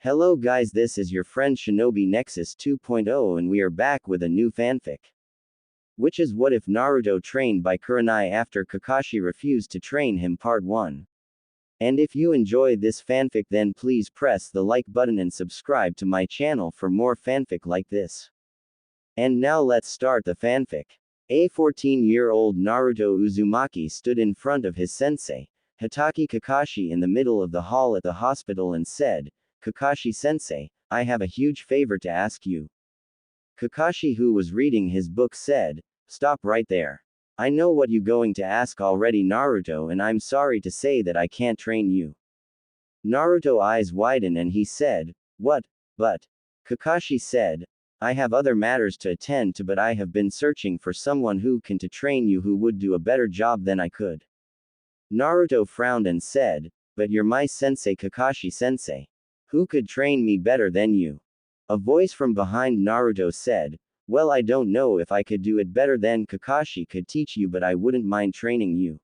Hello guys, this is your friend Shinobi Nexus 2.0 and we are back with a new fanfic. Which is What If Naruto Trained by Kurenai After Kakashi Refused to Train Him Part 1. And if you enjoy this fanfic then please press the like button and subscribe to my channel for more fanfic like this. And now let's start the fanfic. A 14-year-old Naruto Uzumaki stood in front of his sensei, Hitaki Kakashi in the middle of the hall at the hospital and said, "Kakashi-sensei, I have a huge favor to ask you." Kakashi, who was reading his book, said, "Stop right there. I know what you going to ask already, Naruto, and I'm sorry to say that I can't train you." Naruto's eyes widened and he said, "What? But?" Kakashi said, "I have other matters to attend to, but I have been searching for someone who can to train you who would do a better job than I could." Naruto frowned and said, "But you're my sensei, Kakashi-sensei. Who could train me better than you?" A voice from behind Naruto said, "Well, I don't know if I could do it better than Kakashi could teach you, but I wouldn't mind training you."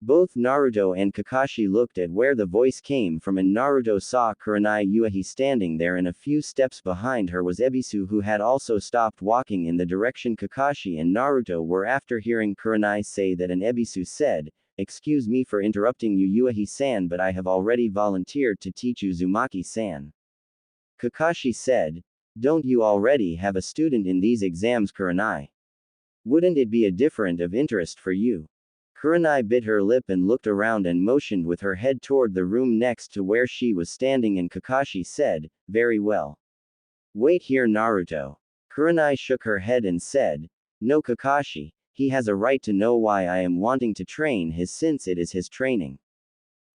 Both Naruto and Kakashi looked at where the voice came from and Naruto saw Kurenai Yuhi standing there, and a few steps behind her was Ebisu, who had also stopped walking in the direction Kakashi and Naruto were. After hearing Kurenai say that, and Ebisu said, "Excuse me for interrupting you, Yuhi-san, but I have already volunteered to teach Uzumaki-san." Kakashi said, "Don't you already have a student in these exams, Kurenai? Wouldn't it be a different of interest for you?" Kurenai bit her lip and looked around and motioned with her head toward the room next to where she was standing, and Kakashi said, "Very well. Wait here, Naruto." Kurenai shook her head and said, "No, Kakashi, he has a right to know why I am wanting to train his, since it is his training.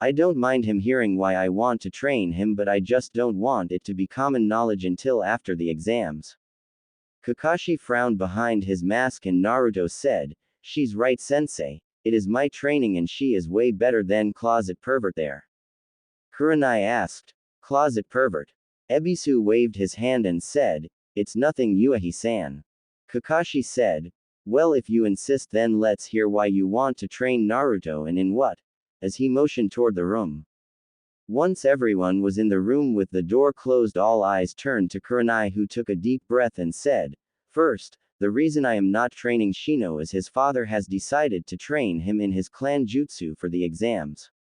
I don't mind him hearing why I want to train him, but I just don't want it to be common knowledge until after the exams." Kakashi frowned behind his mask and Naruto said, "She's right, sensei. It is my training and she is way better than closet pervert there." Kurenai asked, "Closet pervert?" Ebisu waved his hand and said, "It's nothing, Yuhi-san." Kakashi said, "Well, if you insist, then let's hear why you want to train Naruto and in what," as he motioned toward the room. Once everyone was in the room with the door closed, all eyes turned to Kurenai, who took a deep breath and said, "First, the reason I am not training Shino is his father has decided to train him in his clan jutsu for the exams.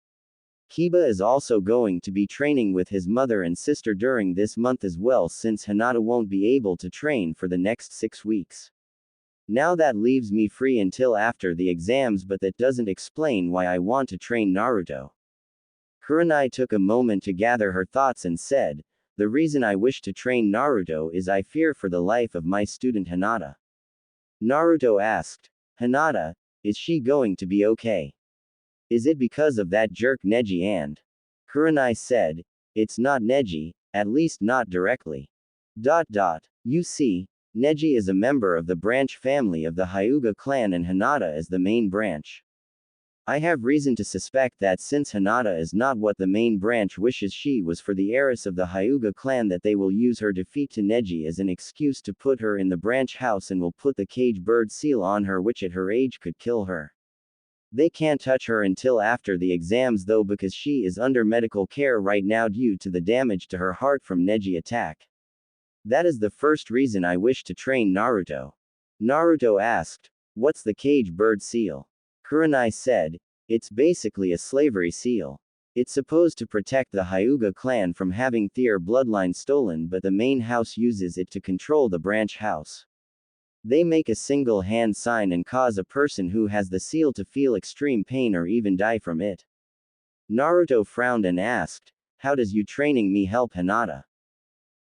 Kiba is also going to be training with his mother and sister during this month as well, since Hinata won't be able to train for the next 6 weeks. Now that leaves me free until after the exams, but that doesn't explain why I want to train Naruto." Kurenai took a moment to gather her thoughts and said, "The reason I wish to train Naruto is I fear for the life of my student Hinata." Naruto asked, "Hinata, is she going to be okay? Is it because of that jerk Neji?" And Kurenai said, "It's not Neji, at least not directly. You see, Neji is a member of the branch family of the Hyuga clan and Hinata is the main branch. I have reason to suspect that since Hinata is not what the main branch wishes she was for the heiress of the Hyuga clan, that they will use her defeat to Neji as an excuse to put her in the branch house and will put the cage bird seal on her, which at her age could kill her. They can't touch her until after the exams though, because she is under medical care right now due to the damage to her heart from Neji attack. That is the first reason I wish to train Naruto." Naruto asked, "What's the cage bird seal?" Kurenai said, "It's basically a slavery seal. It's supposed to protect the Hyuga clan from having their bloodline stolen, but the main house uses it to control the branch house. They make a single hand sign and cause a person who has the seal to feel extreme pain or even die from it." Naruto frowned and asked, "How does you training me help Hinata?"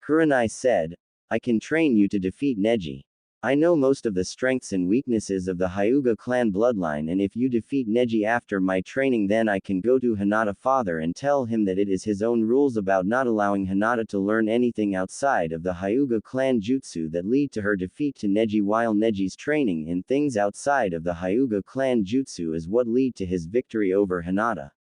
Kurenai said, "I can train you to defeat Neji. I know most of the strengths and weaknesses of the Hyuga clan bloodline, and if you defeat Neji after my training, then I can go to Hinata father and tell him that it is his own rules about not allowing Hinata to learn anything outside of the Hyuga clan jutsu that lead to her defeat to Neji, while Neji's training in things outside of the Hyuga clan jutsu is what lead to his victory over Hinata.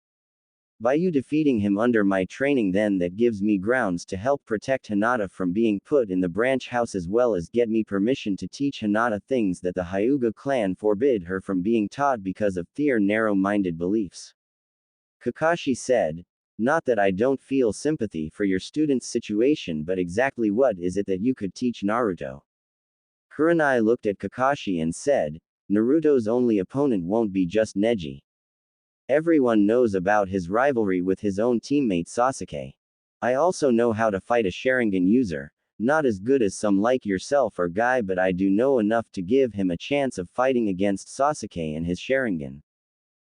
By you defeating him under my training, then that gives me grounds to help protect Hinata from being put in the branch house, as well as get me permission to teach Hinata things that the Hyuga clan forbid her from being taught because of their narrow-minded beliefs." Kakashi said, Not that I don't feel sympathy for your student's situation, but exactly what is it that you could teach Naruto? Kurenai looked at Kakashi and said, Naruto's only opponent won't be just Neji. Everyone knows about his rivalry with his own teammate Sasuke. I also know how to fight a Sharingan user, not as good as some like yourself or Guy, but I do know enough to give him a chance of fighting against Sasuke and his Sharingan.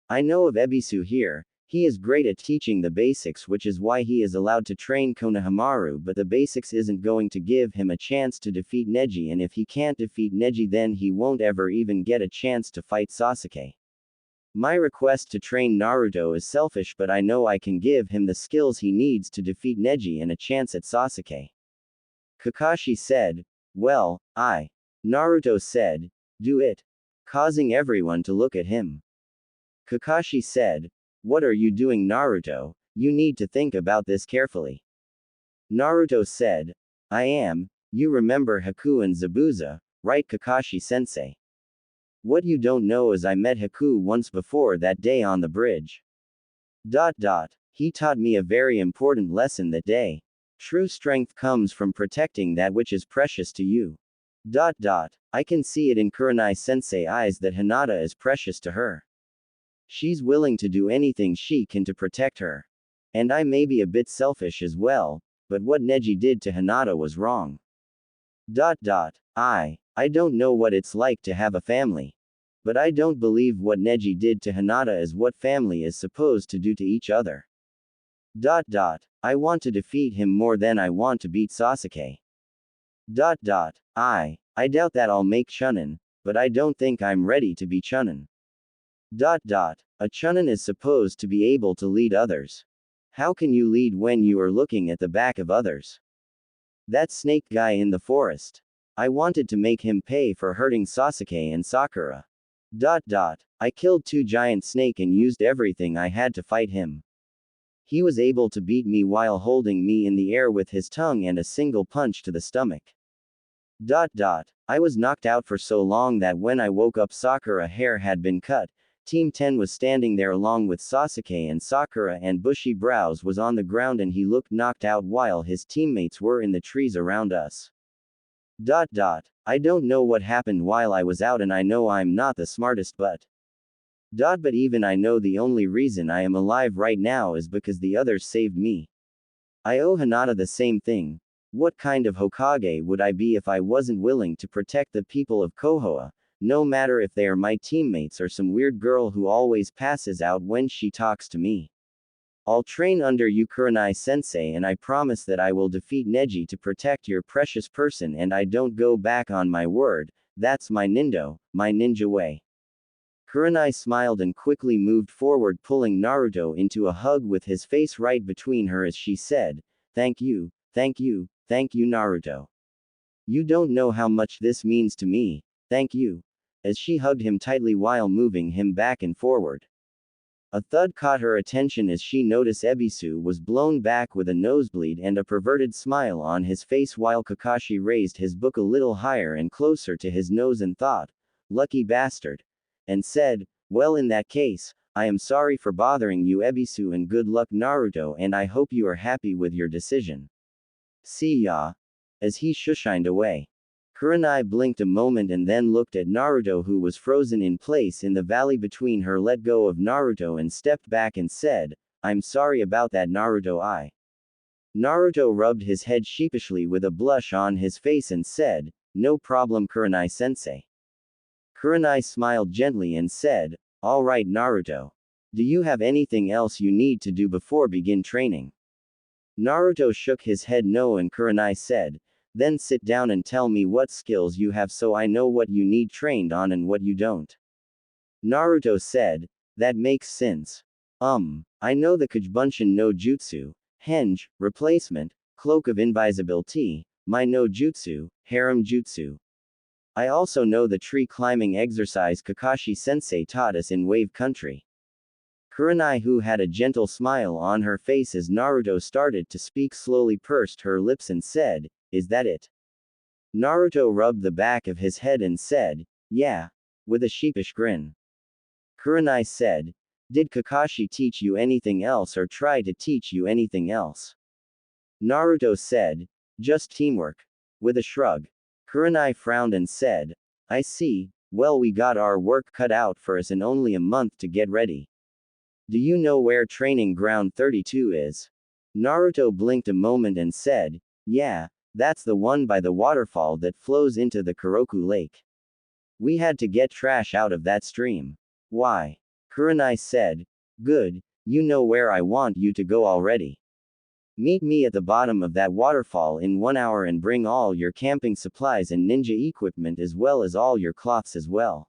I know of Ebisu here, he is great at teaching the basics, which is why he is allowed to train Konohamaru, but the basics isn't going to give him a chance to defeat Neji, and if he can't defeat Neji then he won't ever even get a chance to fight Sasuke. My request to train Naruto is selfish, but I know I can give him the skills he needs to defeat Neji and a chance at Sasuke. Kakashi said, well, Naruto said, do it. Causing everyone to look at him. Kakashi said, what are you doing, Naruto? You need to think about this carefully. Naruto said, I am. You remember Haku and Zabuza, right, Kakashi-sensei? What you don't know is I met Haku once before that day on the bridge. He taught me a very important lesson that day. True strength comes from protecting that which is precious to you. I can see it in Kurenai-sensei eyes that Hinata is precious to her. She's willing to do anything she can to protect her. And I may be a bit selfish as well, but what Neji did to Hinata was wrong. I don't know what it's like to have a family. But I don't believe what Neji did to Hinata is what family is supposed to do to each other. I want to defeat him more than I want to beat Sasuke. I doubt that I'll make Chunin, but I don't think I'm ready to be Chunin. A Chunin is supposed to be able to lead others. How can you lead when you are looking at the back of others? That snake guy in the forest. I wanted to make him pay for hurting Sasuke and Sakura. I killed 2 giant snake and used everything I had to fight him. He was able to beat me while holding me in the air with his tongue and a single punch to the stomach. I was knocked out for so long that when I woke up Sakura hair had been cut. Team 10 was standing there along with Sasuke and Sakura, and Bushy Brows was on the ground and he looked knocked out while his teammates were in the trees around us. I don't know what happened while I was out, and I know I'm not the smartest, but even I know the only reason I am alive right now is because the others saved me. I owe Hinata the same thing. What kind of Hokage would I be if I wasn't willing to protect the people of Kohoa? No matter if they are my teammates or some weird girl who always passes out when she talks to me. I'll train under you, Kurenai-sensei, and I promise that I will defeat Neji to protect your precious person, and I don't go back on my word. That's my ninja way. Kurenai smiled and quickly moved forward, pulling Naruto into a hug with his face right between her as she said, thank you, Naruto. You don't know how much this means to me. Thank you. As she hugged him tightly while moving him back and forward. A thud caught her attention as she noticed Ebisu was blown back with a nosebleed and a perverted smile on his face while Kakashi raised his book a little higher and closer to his nose and thought, lucky bastard, and said, well, in that case, I am sorry for bothering you, Ebisu, and good luck, Naruto, and I hope you are happy with your decision. See ya. As he shushined away. Kurenai blinked a moment and then looked at Naruto, who was frozen in place in the valley between her, let go of Naruto and stepped back and said, I'm sorry about that, Naruto. Naruto rubbed his head sheepishly with a blush on his face and said, no problem, Kurenai-sensei. Kurenai smiled gently and said, all right, Naruto. Do you have anything else you need to do before begin training? Naruto shook his head no, and Kurenai said, then sit down and tell me what skills you have so I know what you need trained on and what you don't. Naruto said, that makes sense. I know the Kujbunshin no Jutsu, Henge, replacement, cloak of invisibility, my no Jutsu, harem jutsu. I also know the tree climbing exercise Kakashi-sensei taught us in Wave Country. Kurenai, who had a gentle smile on her face as Naruto started to speak, slowly pursed her lips and said, is that it? Naruto rubbed the back of his head and said, yeah, with a sheepish grin. Kurenai said, Did Kakashi teach you anything else or try to teach you anything else? Naruto said, just teamwork. With a shrug. Kurenai frowned and said, I see, well we got our work cut out for us and only a month to get ready. Do you know where training ground 32 is? Naruto blinked a moment and said, yeah, that's the one by the waterfall that flows into the Kuroku Lake. We had to get trash out of that stream. Why? Kurenai said, good, you know where I want you to go already. Meet me at the bottom of that waterfall in 1 hour and bring all your camping supplies and ninja equipment as well as all your cloths as well.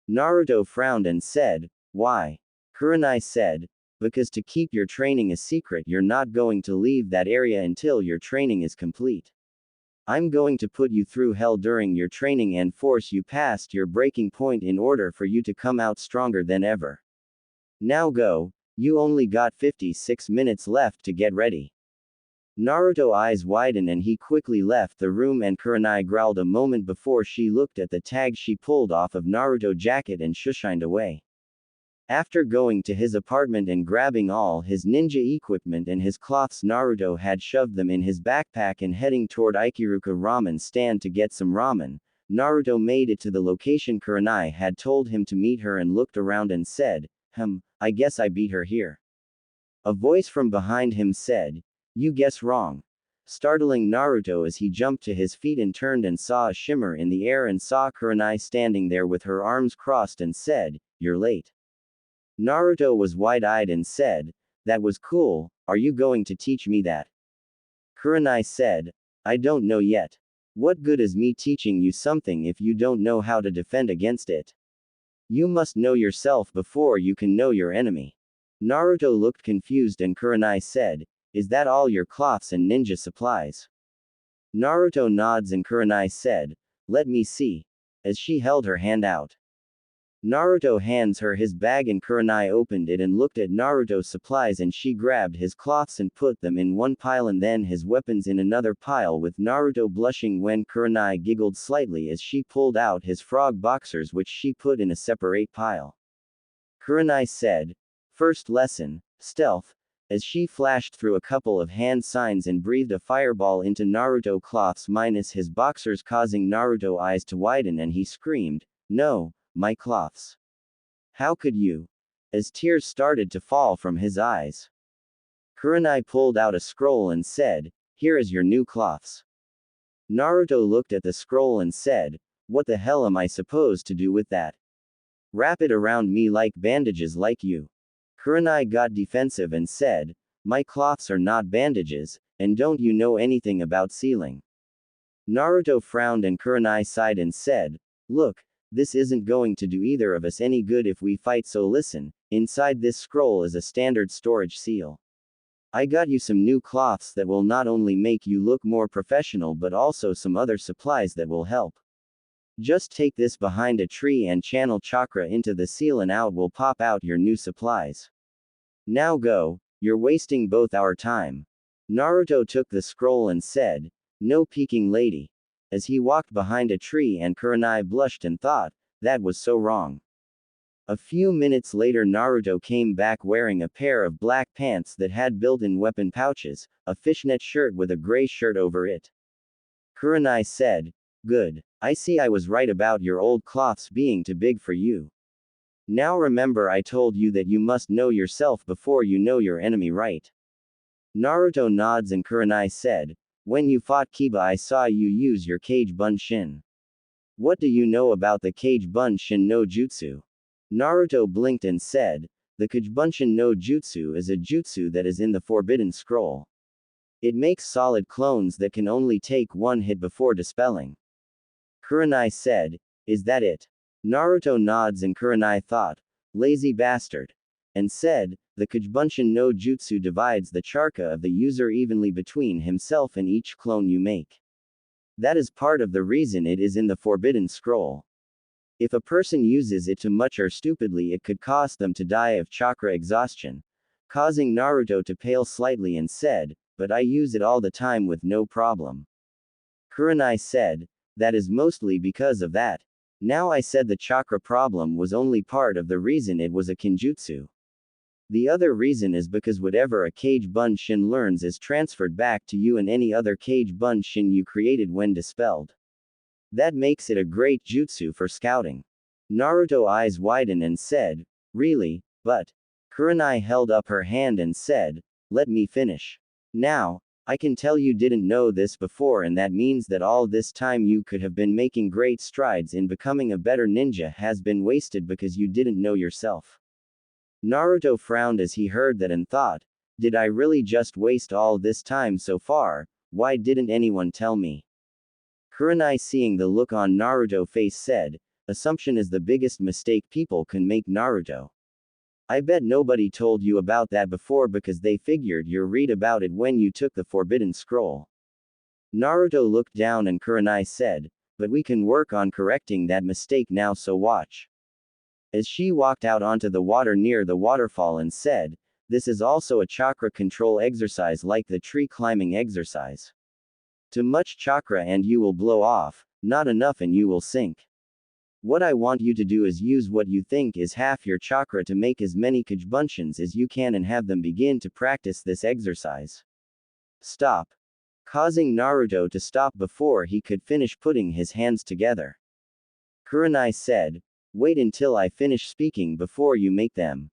Naruto frowned and said, why? Kurenai said, because to keep your training a secret you're not going to leave that area until your training is complete. I'm going to put you through hell during your training and force you past your breaking point in order for you to come out stronger than ever. Now go, you only got 56 minutes left to get ready. Naruto's eyes widened and he quickly left the room and Kurenai growled a moment before she looked at the tag she pulled off of Naruto's jacket and shushined away. After going to his apartment and grabbing all his ninja equipment and his cloths, Naruto had shoved them in his backpack and heading toward Ikiruka ramen stand to get some ramen. Naruto made it to the location Kurenai had told him to meet her and looked around and said, I guess I beat her here. A voice from behind him said, you guess wrong. Startling Naruto as he jumped to his feet and turned and saw a shimmer in the air and saw Kurenai standing there with her arms crossed and said, you're late. Naruto was wide-eyed and said, that was cool, are you going to teach me that? Kurenai said, I don't know yet. What good is me teaching you something if you don't know how to defend against it? You must know yourself before you can know your enemy. Naruto looked confused and Kurenai said, is that all your cloths and ninja supplies? Naruto nods and Kurenai said, let me see. As she held her hand out. Naruto hands her his bag and Kurenai opened it and looked at Naruto's supplies and she grabbed his cloths and put them in one pile and then his weapons in another pile with Naruto blushing when Kurenai giggled slightly as she pulled out his frog boxers which she put in a separate pile. Kurenai said, first lesson, stealth, as she flashed through a couple of hand signs and breathed a fireball into Naruto's cloths minus his boxers causing Naruto's eyes to widen and he screamed, no. My cloths. How could you? As tears started to fall from his eyes. Kurenai pulled out a scroll and said, here is your new cloths. Naruto looked at the scroll and said, what the hell am I supposed to do with that? Wrap it around me like bandages like you. Kurenai got defensive and said, my cloths are not bandages, and don't you know anything about sealing? Naruto frowned and Kurenai sighed and said, look, this isn't going to do either of us any good if we fight, so listen, inside this scroll is a standard storage seal. I got you some new cloths that will not only make you look more professional but also some other supplies that will help. Just take this behind a tree and channel chakra into the seal and out will pop out your new supplies. Now go, you're wasting both our time. Naruto took the scroll and said, no peeking lady. As he walked behind a tree and Kurenai blushed and thought, that was so wrong. A few minutes later Naruto came back wearing a pair of black pants that had built-in weapon pouches, a fishnet shirt with a gray shirt over it. Kurenai said, good. I see I was right about your old cloths being too big for you. Now remember I told you that you must know yourself before you know your enemy, right? Naruto nods and Kurenai said, when you fought Kiba I saw you use your Kage Bunshin. What do you know about the Kage Bunshin no Jutsu? Naruto blinked and said, the Kage Bunshin no Jutsu is a jutsu that is in the Forbidden Scroll. It makes solid clones that can only take one hit before dispelling. Kurenai said, is that it? Naruto nods and Kurenai thought, lazy bastard. And said, the Kage Bunshin no Jutsu divides the chakra of the user evenly between himself and each clone you make. That is part of the reason it is in the Forbidden Scroll. If a person uses it too much or stupidly it could cause them to die of chakra exhaustion, causing Naruto to pale slightly and said, but I use it all the time with no problem. Kurenai said, that is mostly because of that. Now I said the chakra problem was only part of the reason it was a kinjutsu. The other reason is because whatever a Kage Bunshin learns is transferred back to you and any other Kage Bunshin you created when dispelled. That makes it a great jutsu for scouting. Naruto eyes widen and said, really, but. Kurenai held up her hand and said, let me finish. Now, I can tell you didn't know this before, and that means that all this time you could have been making great strides in becoming a better ninja has been wasted because you didn't know yourself. Naruto frowned as he heard that and thought, did I really just waste all this time so far? Why didn't anyone tell me? Kurenai, seeing the look on Naruto's face, said, assumption is the biggest mistake people can make, Naruto. I bet nobody told you about that before because they figured you'd read about it when you took the Forbidden Scroll. Naruto looked down and Kurenai said, but we can work on correcting that mistake now, so watch. As she walked out onto the water near the waterfall and said, this is also a chakra control exercise like the tree climbing exercise. Too much chakra and you will blow off, not enough and you will sink. What I want you to do is use what you think is half your chakra to make as many Kajibunshins as you can and have them begin to practice this exercise. Stop. Causing Naruto to stop before he could finish putting his hands together. Kurenai said, wait until I finish speaking before you make them.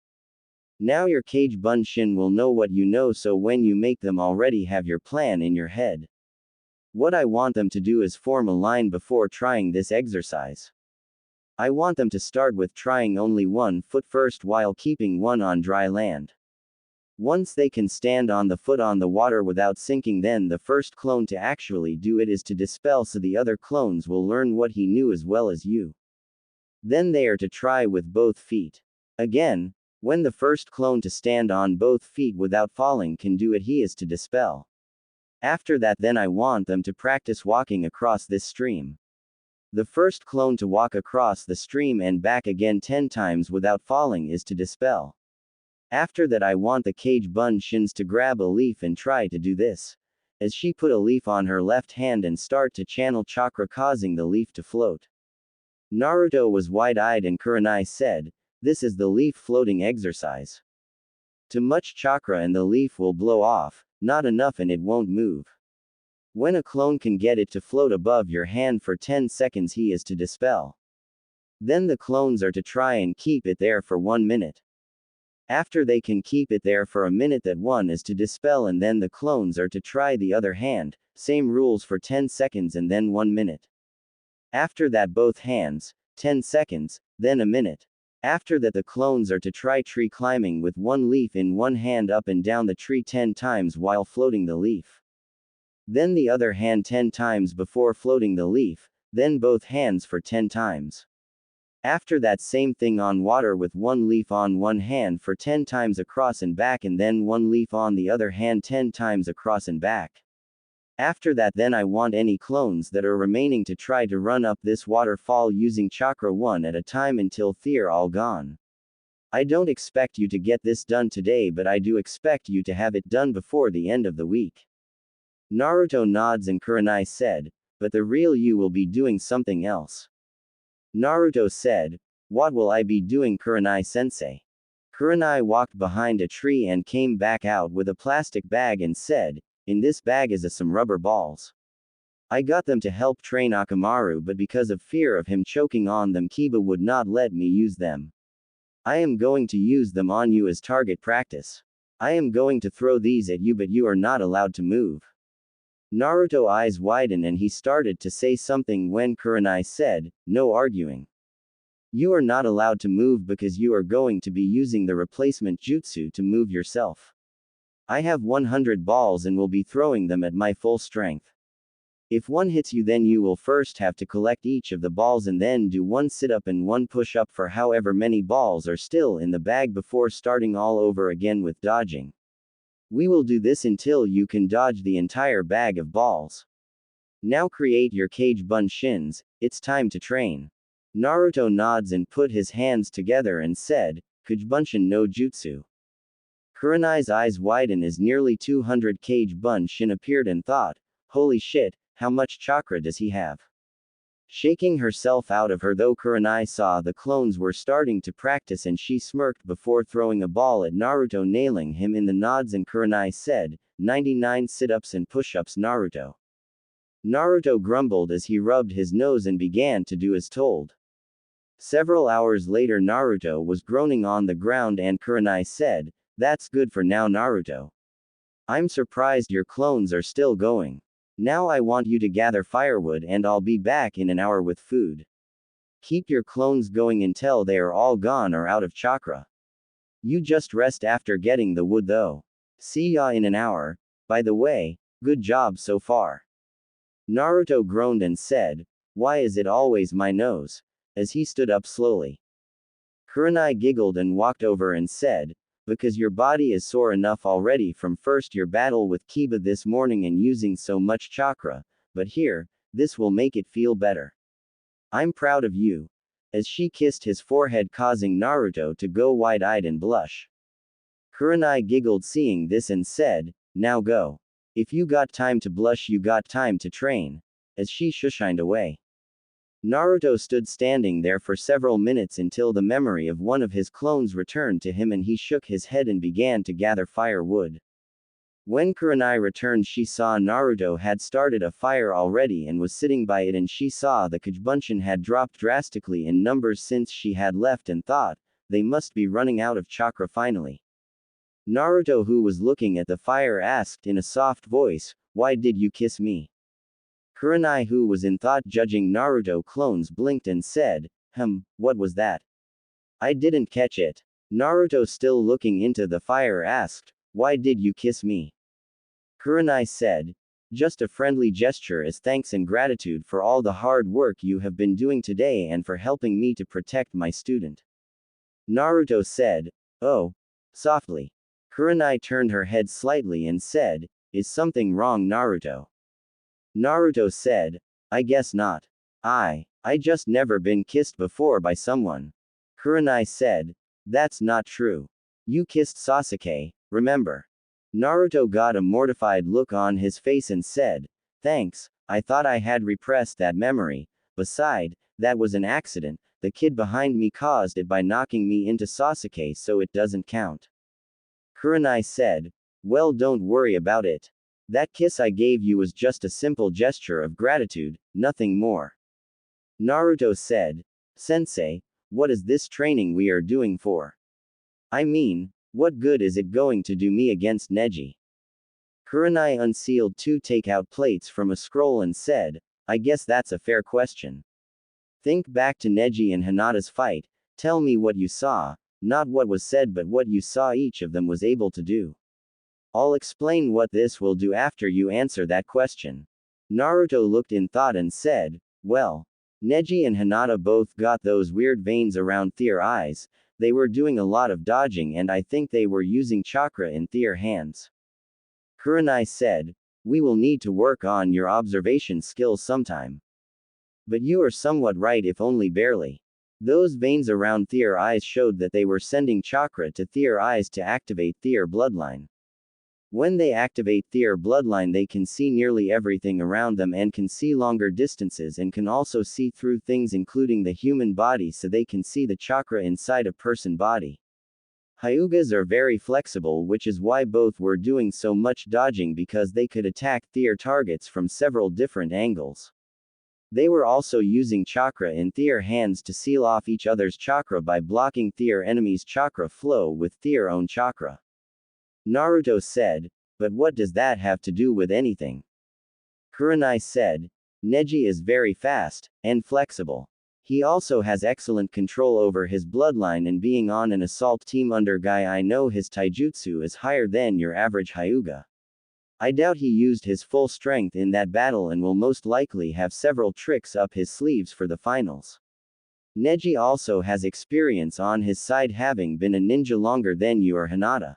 Now your Kage Bunshin will know what you know, so when you make them already have your plan in your head. What I want them to do is form a line before trying this exercise. I want them to start with trying only one foot first while keeping one on dry land. Once they can stand on the foot on the water without sinking, then the first clone to actually do it is to dispel, so the other clones will learn what he knew as well as you. Then they are to try with both feet. Again, when the first clone to stand on both feet without falling can do it, he is to dispel. After that, then I want them to practice walking across this stream. The first clone to walk across the stream and back again 10 times without falling is to dispel. After that, I want the Kage Bunshins to grab a leaf and try to do this. As she put a leaf on her left hand and start to channel chakra, causing the leaf to float. Naruto was wide-eyed and Kurenai said, this is the leaf floating exercise. Too much chakra and the leaf will blow off, not enough and it won't move. When a clone can get it to float above your hand for 10 seconds, he is to dispel. Then the clones are to try and keep it there for 1 minute. After they can keep it there for a minute, that one is to dispel, and then the clones are to try the other hand, same rules for 10 seconds and then 1 minute. After that, both hands, 10 seconds, then a minute. After that, the clones are to try tree climbing with one leaf in one hand up and down the tree 10 times while floating the leaf. Then the other hand 10 times before floating the leaf, then both hands for 10 times. After that, same thing on water with one leaf on one hand for 10 times across and back, and then one leaf on the other hand 10 times across and back. After that, then I want any clones that are remaining to try to run up this waterfall using chakra one at a time until they're all gone. I don't expect you to get this done today, but I do expect you to have it done before the end of the week. Naruto nods and Kurenai said, but the real you will be doing something else. Naruto said, what will I be doing, Kurenai-sensei? Kurenai walked behind a tree and came back out with a plastic bag and said, in this bag is some rubber balls. I got them to help train Akamaru, but because of fear of him choking on them, Kiba would not let me use them. I am going to use them on you as target practice. I am going to throw these at you, but you are not allowed to move. Naruto's eyes widened and he started to say something when Kurenai said, no arguing. You are not allowed to move because you are going to be using the replacement jutsu to move yourself. I have 100 balls and will be throwing them at my full strength. If one hits you, then you will first have to collect each of the balls and then do one sit-up and one push-up for however many balls are still in the bag before starting all over again with dodging. We will do this until you can dodge the entire bag of balls. Now create your Kage Bunshins, it's time to train. Naruto nods and put his hands together and said, Kagebunshin no Jutsu. Kurenai's eyes widened as nearly 200 Kage Bunshin appeared and thought, holy shit, how much chakra does he have? Shaking herself out of her though Kurenai saw the clones were starting to practice and she smirked before throwing a ball at Naruto nailing him in the nods and Kurenai said, 99 sit-ups and push-ups Naruto. Naruto grumbled as he rubbed his nose and began to do as told. Several hours later Naruto was groaning on the ground and Kurenai said, that's good for now Naruto. I'm surprised your clones are still going. Now I want you to gather firewood and I'll be back in an hour with food. Keep your clones going until they are all gone or out of chakra. You just rest after getting the wood though. See ya in an hour. By the way, good job so far. Naruto groaned and said, why is it always my nose? As he stood up slowly. Kurenai giggled and walked over and said, because your body is sore enough already from first your battle with Kiba this morning and using so much chakra, but here, this will make it feel better. I'm proud of you. As she kissed his forehead causing Naruto to go wide-eyed and blush. Kurenai giggled seeing this and said, now go. If you got time to blush you got time to train. As she shushined away. Naruto stood standing there for several minutes until the memory of one of his clones returned to him and he shook his head and began to gather firewood. When Kurenai returned she saw Naruto had started a fire already and was sitting by it and she saw the Kajbunshin had dropped drastically in numbers since she had left and thought, they must be running out of chakra finally. Naruto who was looking at the fire asked in a soft voice, why did you kiss me? Kurenai who was in thought judging Naruto clones blinked and said, what was that? I didn't catch it. Naruto still looking into the fire asked, why did you kiss me? Kurenai said, just a friendly gesture as thanks and gratitude for all the hard work you have been doing today and for helping me to protect my student. Naruto said, oh. Softly. Kurenai turned her head slightly and said, is something wrong Naruto? Naruto said, I guess not. I just never been kissed before by someone. Kurenai said, that's not true. You kissed Sasuke, remember? Naruto got a mortified look on his face and said, thanks, I thought I had repressed that memory, beside, that was an accident, the kid behind me caused it by knocking me into Sasuke so it doesn't count. Kurenai said, well don't worry about it. That kiss I gave you was just a simple gesture of gratitude, nothing more. Naruto said, Sensei, what is this training we are doing for? I mean, what good is it going to do me against Neji? Kurenai unsealed 2 takeout plates from a scroll and said, I guess that's a fair question. Think back to Neji and Hinata's fight, tell me what you saw, not what was said but what you saw each of them was able to do. I'll explain what this will do after you answer that question. Naruto looked in thought and said, well, Neji and Hinata both got those weird veins around their eyes, they were doing a lot of dodging and I think they were using chakra in their hands. Kurenai said, we will need to work on your observation skills sometime. But you are somewhat right if only barely. Those veins around their eyes showed that they were sending chakra to their eyes to activate their bloodline. When they activate their bloodline they can see nearly everything around them and can see longer distances and can also see through things including the human body so they can see the chakra inside a person body. Hyugas are very flexible which is why both were doing so much dodging because they could attack their targets from several different angles. They were also using chakra in their hands to seal off each other's chakra by blocking their enemy's chakra flow with their own chakra. Naruto said, but what does that have to do with anything? Kurenai said, Neji is very fast, and flexible. He also has excellent control over his bloodline and being on an assault team under Guy I know his taijutsu is higher than your average Hyuga. I doubt he used his full strength in that battle and will most likely have several tricks up his sleeves for the finals. Neji also has experience on his side having been a ninja longer than you or Hinata.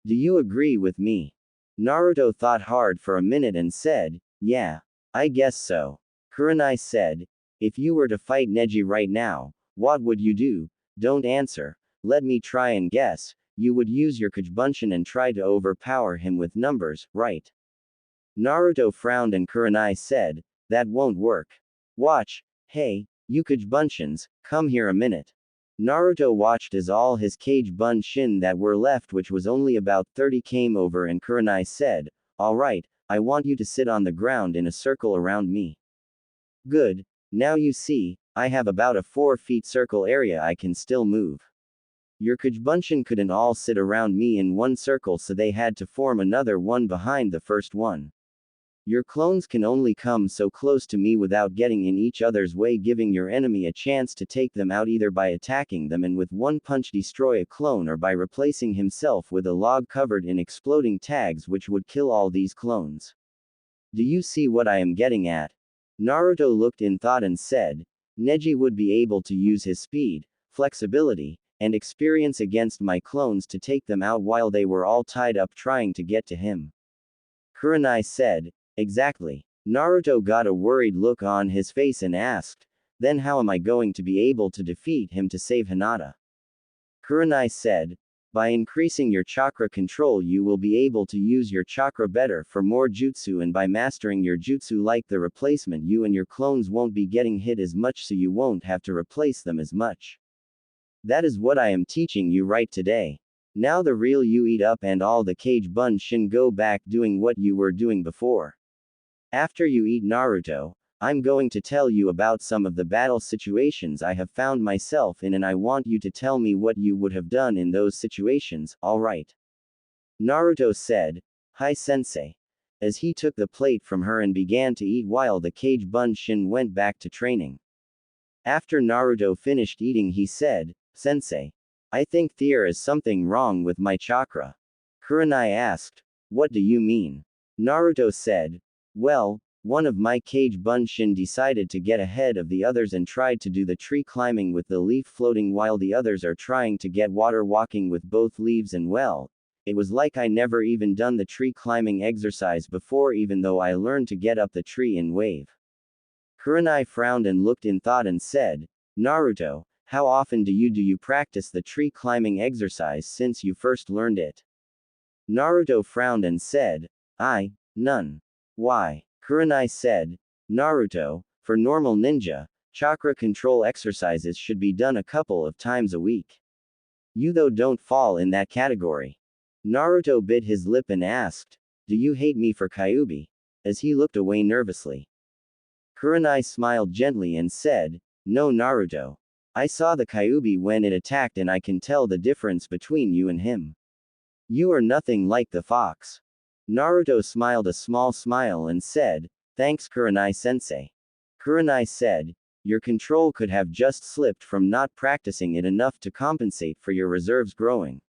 Do you agree with me? Naruto thought hard for a minute and said, yeah, I guess so. Kurenai said, if you were to fight Neji right now, what would you do? Don't answer, let me try and guess, you would use your Kajbunshin and try to overpower him with numbers, right? Naruto frowned and Kurenai said, that won't work. Watch, Hey, you Bunshin, come here a minute. Naruto watched as all his Bunshin that were left, which was only about 30, came over, and Kurenai said, "Alright, I want you to sit on the ground in a circle around me." "Good. Now you see, I have about a 4 feet circle area I can still move. Your Bunshin couldn't all sit around me in one circle, so they had to form another one behind the first one. Your clones can only come so close to me without getting in each other's way, giving your enemy a chance to take them out either by attacking them and with one punch destroy a clone, or by replacing himself with a log covered in exploding tags which would kill all these clones. Do you see what I am getting at?" Naruto looked in thought and said, "Neji would be able to use his speed, flexibility, and experience against my clones to take them out while they were all tied up trying to get to him." Kurenai said, "Exactly." Naruto got a worried look on his face and asked, "Then how am I going to be able to defeat him to save Hinata?" Kurenai said, "By increasing your chakra control you will be able to use your chakra better for more jutsu, and by mastering your jutsu like the replacement, you and your clones won't be getting hit as much, so you won't have to replace them as much. That is what I am teaching you right today. Now the real you eat up and all the Bunshin go back doing what you were doing before. After you eat Naruto, I'm going to tell you about some of the battle situations I have found myself in, and I want you to tell me what you would have done in those situations, alright?" Naruto said, "Hi sensei." As he took the plate from her and began to eat while the Bunshin went back to training. After Naruto finished eating, he said, "Sensei, I think there is something wrong with my chakra." Kurenai asked, "What do you mean?" Naruto said, "Well, one of my Bunshin decided to get ahead of the others and tried to do the tree climbing with the leaf floating while the others are trying to get water walking with both leaves, and well, it was like I never even done the tree climbing exercise before, even though I learned to get up the tree in wave." Kurenai frowned and looked in thought and said, "Naruto, how often do you practice the tree climbing exercise since you first learned it?" Naruto frowned and said, "None." "Why?" Kurenai said, "Naruto, for normal ninja, chakra control exercises should be done a couple of times a week. You though don't fall in that category." Naruto bit his lip and asked, "Do you hate me for Kyuubi?" as he looked away nervously. Kurenai smiled gently and said, "No Naruto. I saw the Kyuubi when it attacked and I can tell the difference between you and him. You are nothing like the fox." Naruto smiled a small smile and said, "Thanks Kurenai sensei." Kurenai said, "Your control could have just slipped from not practicing it enough to compensate for your reserves growing.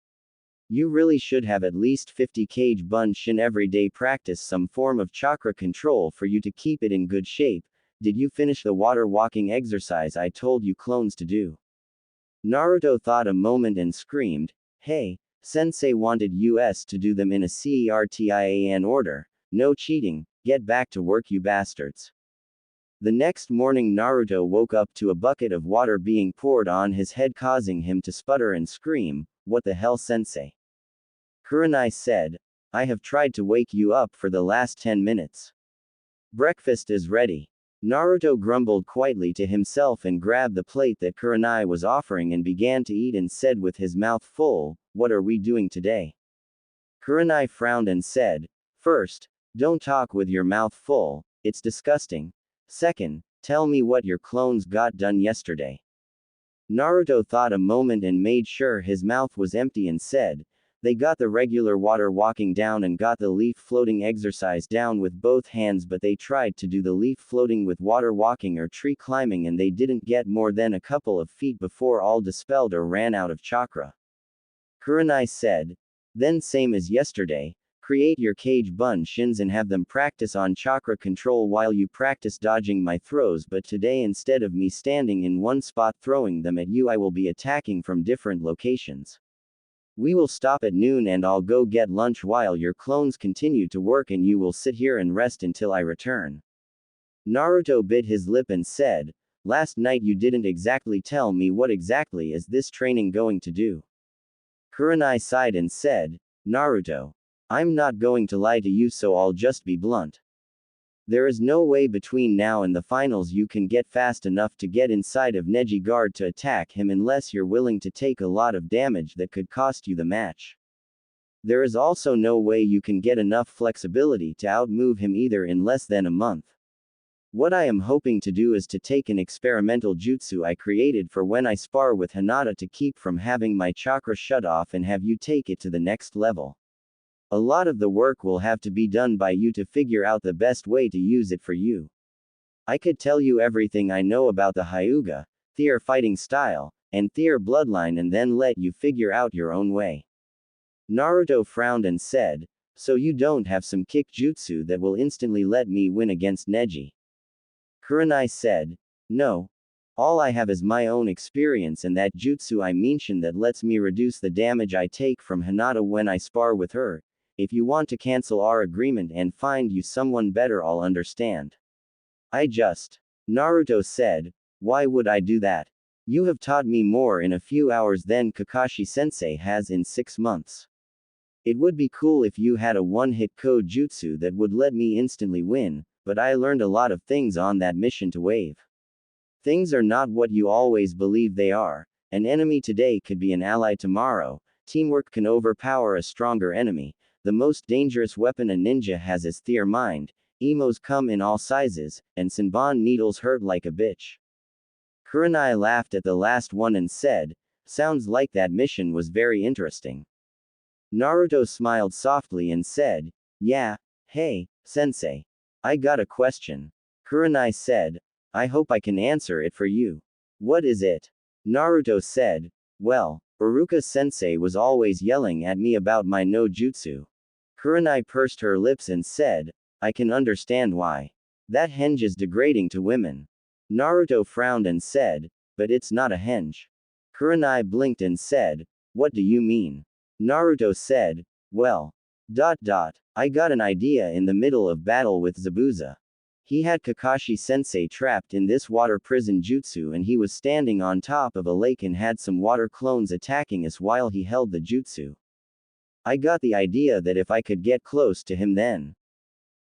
You really should have at least 50 Bunshin every day, practice some form of chakra control for you to keep it in good shape. Did you finish the water walking exercise I told you clones to do?" Naruto thought a moment and screamed, "Hey, Sensei wanted us to do them in a CERTIAN order. No cheating, get back to work you bastards." The next morning Naruto woke up to a bucket of water being poured on his head, causing him to sputter and scream, "What the hell sensei?" Kurenai said, "I have tried to wake you up for the last 10 minutes. Breakfast is ready." Naruto grumbled quietly to himself and grabbed the plate that Kurenai was offering and began to eat and said with his mouth full, "What are we doing today?" Kurenai frowned and said, "First, don't talk with your mouth full, it's disgusting. Second, tell me what your clones got done yesterday." Naruto thought a moment and made sure his mouth was empty and said, "They got the regular water walking down and got the leaf floating exercise down with both hands, but they tried to do the leaf floating with water walking or tree climbing and they didn't get more than a couple of feet before all dispelled or ran out of chakra." Kurenai said, "Then same as yesterday, create your Bunshins and have them practice on chakra control while you practice dodging my throws, but today instead of me standing in one spot throwing them at you I will be attacking from different locations. We will stop at noon and I'll go get lunch while your clones continue to work and you will sit here and rest until I return." Naruto bit his lip and said, "Last night you didn't exactly tell me what exactly is this training going to do." Kurenai sighed and said, "Naruto, I'm not going to lie to you, so I'll just be blunt. There is no way between now and the finals you can get fast enough to get inside of Neji guard to attack him unless you're willing to take a lot of damage that could cost you the match. There is also no way you can get enough flexibility to outmove him either in less than a month. What I am hoping to do is to take an experimental jutsu I created for when I spar with Hinata to keep from having my chakra shut off and have you take it to the next level. A lot of the work will have to be done by you to figure out the best way to use it for you. I could tell you everything I know about the Hyuga, Thier fighting style, and Thier bloodline and then let you figure out your own way. Naruto frowned and said, so you don't have some kick jutsu that will instantly let me win against Neji? Kurenai said, no. All I have is my own experience and that jutsu I mentioned that lets me reduce the damage I take from Hinata when I spar with her. If you want to cancel our agreement and find you someone better, I'll understand. Naruto said, why would I do that? You have taught me more in a few hours than Kakashi-sensei has in 6 months. It would be cool if you had a one-hit code jutsu that would let me instantly win, but I learned a lot of things on that mission to Wave. Things are not what you always believe they are. An enemy today could be an ally tomorrow. Teamwork can overpower a stronger enemy. The most dangerous weapon a ninja has is Thier mind. Emos come in all sizes, and Senbon needles hurt like a bitch. Kurenai laughed at the last one and said, sounds like that mission was very interesting. Naruto smiled softly and said, yeah, hey, sensei. I got a question. Kurenai said, I hope I can answer it for you. What is it? Naruto said, well, Iruka-sensei was always yelling at me about my no jutsu. Kurenai pursed her lips and said, I can understand why. That henge is degrading to women. Naruto frowned and said, but it's not a henge. Kurenai blinked and said, what do you mean? Naruto said, well. I got an idea in the middle of battle with Zabuza. He had Kakashi-sensei trapped in this water prison jutsu and he was standing on top of a lake and had some water clones attacking us while he held the jutsu. I got the idea that if I could get close to him then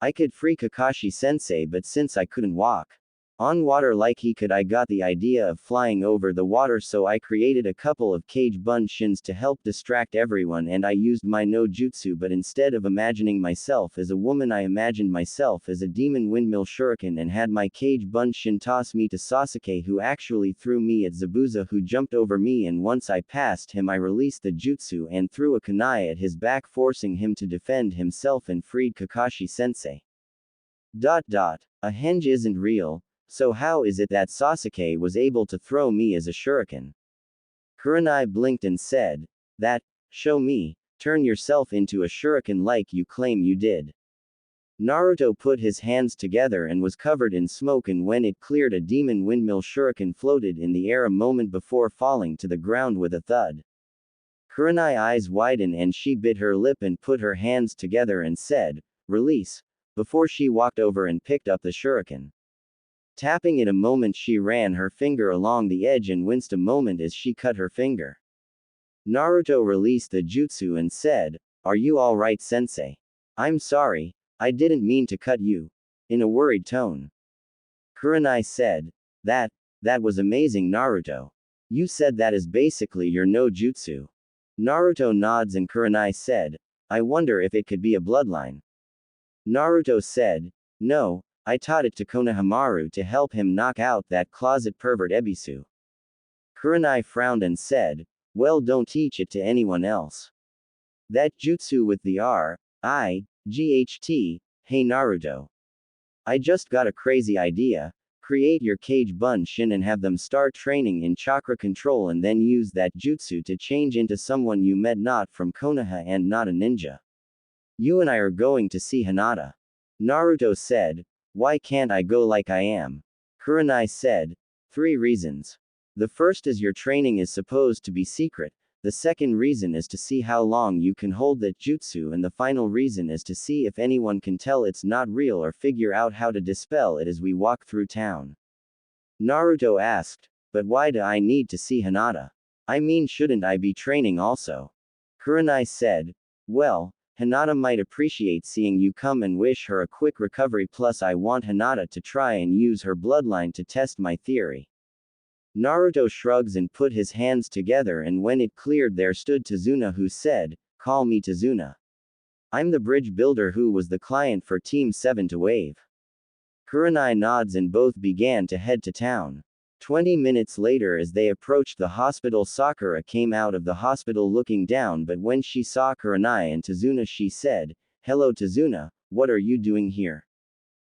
I could free Kakashi-sensei, but since I couldn't walk on water like he could, I got the idea of flying over the water, so I created a couple of cage bunshins to help distract everyone and I used my no jutsu, but instead of imagining myself as a woman I imagined myself as a demon windmill shuriken and had my cage bunshin toss me to Sasuke, who actually threw me at Zabuza, who jumped over me, and once I passed him I released the jutsu and threw a kunai at his back, forcing him to defend himself and freed Kakashi-sensei. A henge isn't real. So how is it that Sasuke was able to throw me as a shuriken? Kurenai blinked and said, that, show me, turn yourself into a shuriken like you claim you did. Naruto put his hands together and was covered in smoke, and when it cleared, a demon windmill shuriken floated in the air a moment before falling to the ground with a thud. Kurenai's eyes widened and she bit her lip and put her hands together and said, release, before she walked over and picked up the shuriken. Tapping it a moment, she ran her finger along the edge and winced a moment as she cut her finger. Naruto released the jutsu and said, are you alright, sensei? I'm sorry, I didn't mean to cut you. In a worried tone. Kurenai said, that was amazing, Naruto. You said that is basically your no jutsu. Naruto nods and Kurenai said, I wonder if it could be a bloodline. Naruto said, no. I taught it to Konohamaru to help him knock out that closet pervert Ebisu. Kurenai frowned and said, well, don't teach it to anyone else. That jutsu with the GHT, hey Naruto. I just got a crazy idea. Create your cage bunshin and have them start training in chakra control and then use that jutsu to change into someone you met not from Konoha and not a ninja. You and I are going to see Hinata. Naruto said, why can't I go like I am? Kurenai said, 3 reasons. The first is your training is supposed to be secret. The second reason is to see how long you can hold that jutsu, and the final reason is to see if anyone can tell it's not real or figure out how to dispel it as we walk through town. Naruto asked, but why do I need to see Hinata? I mean, shouldn't I be training also? Kurenai said, well, Hinata might appreciate seeing you come and wish her a quick recovery, plus I want Hinata to try and use her bloodline to test my theory. Naruto shrugs and put his hands together, and when it cleared there stood Tazuna, who said, "Call me Tazuna. I'm the bridge builder who was the client for Team 7 to wave." Kurenai nods and both began to head to town. 20 minutes later, as they approached the hospital, Sakura came out of the hospital looking down, but when she saw Kurenai and Tazuna she said, "Hello Tazuna, what are you doing here?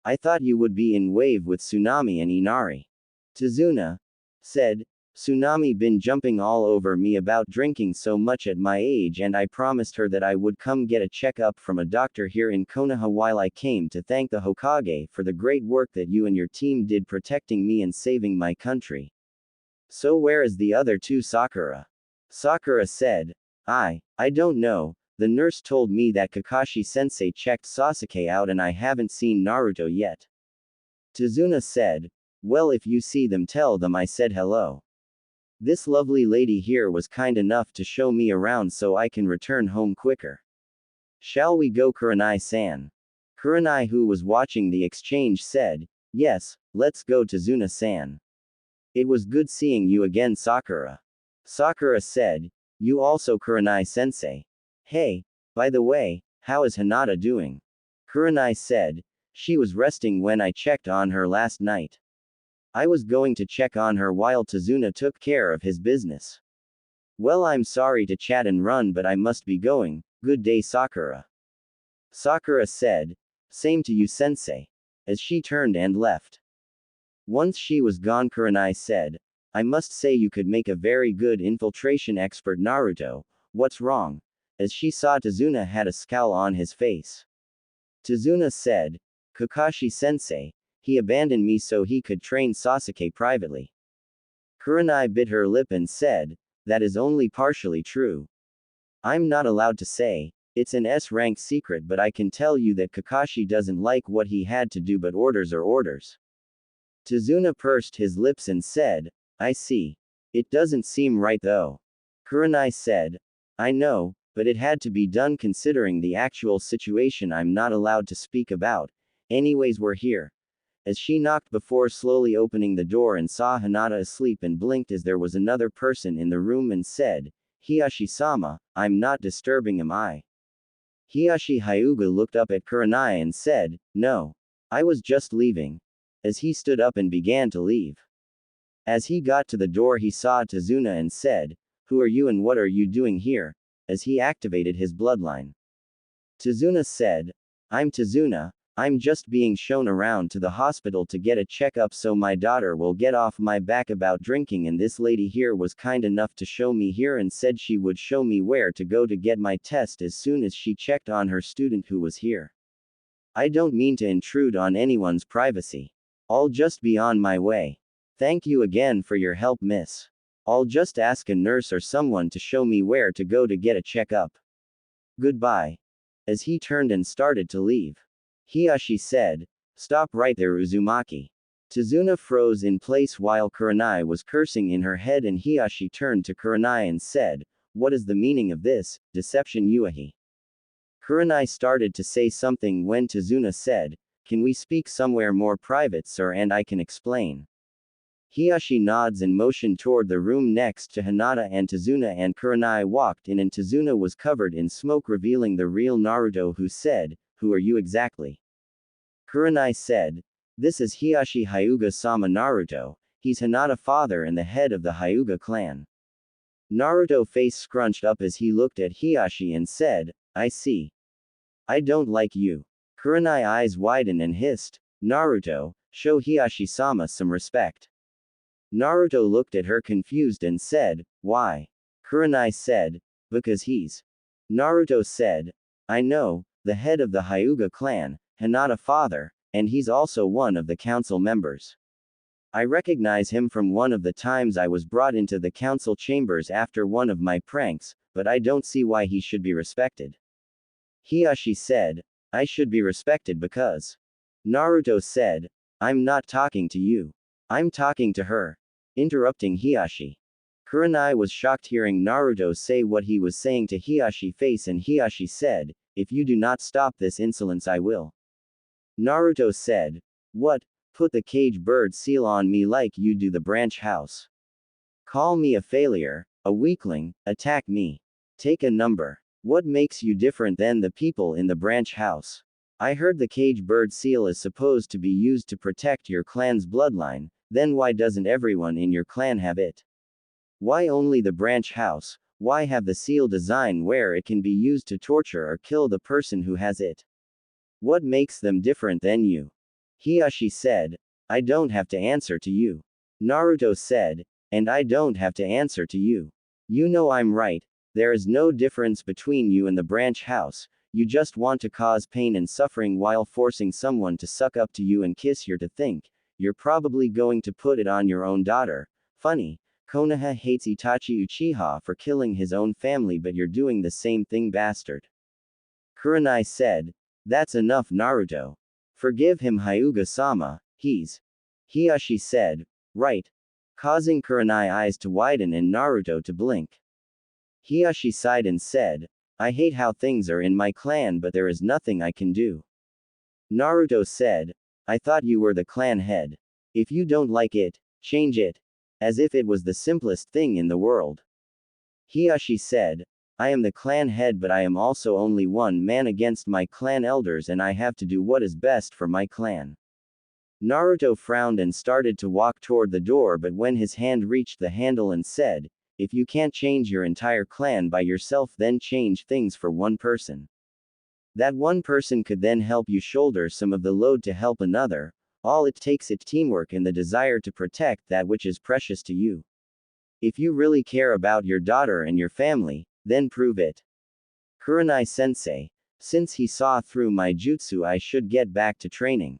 I thought you would be in wave with Tsunami and Inari." Tazuna said, "Tsunami been jumping all over me about drinking so much at my age, and I promised her that I would come get a checkup from a doctor here in Konoha while I came to thank the Hokage for the great work that you and your team did protecting me and saving my country. So where is the other two, Sakura?" Sakura said, I don't know. The nurse told me that Kakashi-sensei checked Sasuke out and I haven't seen Naruto yet." Tazuna said, "Well, if you see them, tell them I said hello. This lovely lady here was kind enough to show me around so I can return home quicker. Shall we go, Kurenai-san?" Kurenai, who was watching the exchange, said, "Yes, let's go, Tazuna-san. It was good seeing you again, Sakura." Sakura said, "You also, Kurenai-sensei. Hey, by the way, how is Hinata doing?" Kurenai said, "She was resting when I checked on her last night. I was going to check on her while Tazuna took care of his business." "Well, I'm sorry to chat and run, but I must be going. Good day, Sakura." Sakura said, "Same to you, sensei," as she turned and left. Once she was gone, Kurenai said, "I must say you could make a very good infiltration expert, Naruto. What's wrong?" as she saw Tazuna had a scowl on his face. Tazuna said, "Kakashi-sensei, he abandoned me so he could train Sasuke privately." Kurenai bit her lip and said, "That is only partially true. I'm not allowed to say. It's an S-rank secret, but I can tell you that Kakashi doesn't like what he had to do, but orders are orders." Tazuna pursed his lips and said, "I see. It doesn't seem right though." Kurenai said, "I know, but it had to be done considering the actual situation I'm not allowed to speak about. Anyways, we're here." As she knocked before slowly opening the door and saw Hinata asleep and blinked as there was another person in the room and said, "Hiyashi-sama, I'm not disturbing, am I?" Hiyashi Hyuga looked up at Kurenai and said, "No. I was just leaving." As he stood up and began to leave. As he got to the door he saw Tazuna and said, "Who are you and what are you doing here?" as he activated his bloodline. Tazuna said, "I'm Tazuna. I'm just being shown around to the hospital to get a checkup so my daughter will get off my back about drinking, and this lady here was kind enough to show me here and said she would show me where to go to get my test as soon as she checked on her student who was here. I don't mean to intrude on anyone's privacy. I'll just be on my way. Thank you again for your help, miss. I'll just ask a nurse or someone to show me where to go to get a checkup. Goodbye." As he turned and started to leave, Hiyashi said, "Stop right there, Uzumaki." Tazuna froze in place while Kurenai was cursing in her head, and Hiyashi turned to Kurenai and said, "What is the meaning of this, deception, Yuahi?" Kurenai started to say something when Tazuna said, "Can we speak somewhere more private, sir, and I can explain?" Hiyashi nods and motioned toward the room next to Hinata and Tazuna, and Kurenai walked in and Tazuna was covered in smoke, revealing the real Naruto, who said, "Who are you exactly?" Kurenai said, "This is Hiyashi Hyuga-sama Naruto. He's Hinata father and the head of the Hyuga clan." Naruto face scrunched up as he looked at Hiyashi and said, "I see. I don't like you." Kurenai eyes widened and hissed, "Naruto, show Hiyashi-sama some respect." Naruto looked at her confused and said, "Why?" Kurenai said, "Because he's." Naruto said, "I know, the head of the Hyuga clan, Hinata father, and he's also one of the council members. I recognize him from one of the times I was brought into the council chambers after one of my pranks, but I don't see why he should be respected." Hiyashi said, "I should be respected because." Naruto said, "I'm not talking to you. I'm talking to her." Interrupting Hiyashi. Kurenai was shocked hearing Naruto say what he was saying to Hiyashi face, and Hiyashi said, If you do not stop this insolence, I will. Naruto said. What? Put the cage bird seal on me like you do the branch house. Call me a failure, a weakling, attack me. Take a number. What makes you different than the people in the branch house? I heard the cage bird seal is supposed to be used to protect your clan's bloodline, then why doesn't everyone in your clan have it? Why only the branch house? Why have the seal design where it can be used to torture or kill the person who has it? What makes them different than you? Hiashi said. I don't have to answer to you. Naruto said. And I don't have to answer to you. You know I'm right. There is no difference between you and the branch house. You just want to cause pain and suffering while forcing someone to suck up to you and kiss your to think. You're probably going to put it on your own daughter. Funny. Konoha hates Itachi Uchiha for killing his own family, but you're doing the same thing, bastard. Kurenai said. That's enough, Naruto. Forgive him, Hyuga-sama, he's. Hiashi said. Right. Causing Kurenai eyes to widen and Naruto to blink. Hiashi sighed and said. I hate how things are in my clan, but there is nothing I can do. Naruto said. I thought you were the clan head. If you don't like it, change it. As if it was the simplest thing in the world. Hiashi said. I am the clan head, but I am also only one man against my clan elders, and I have to do what is best for my clan. Naruto frowned and started to walk toward the door, but when his hand reached the handle and said, if you can't change your entire clan by yourself, then change things for one person. That one person could then help you shoulder some of the load to help another. All it takes is teamwork and the desire to protect that which is precious to you. If you really care about your daughter and your family, then prove it. Kurenai sensei. Since he saw through my jutsu, I should get back to training.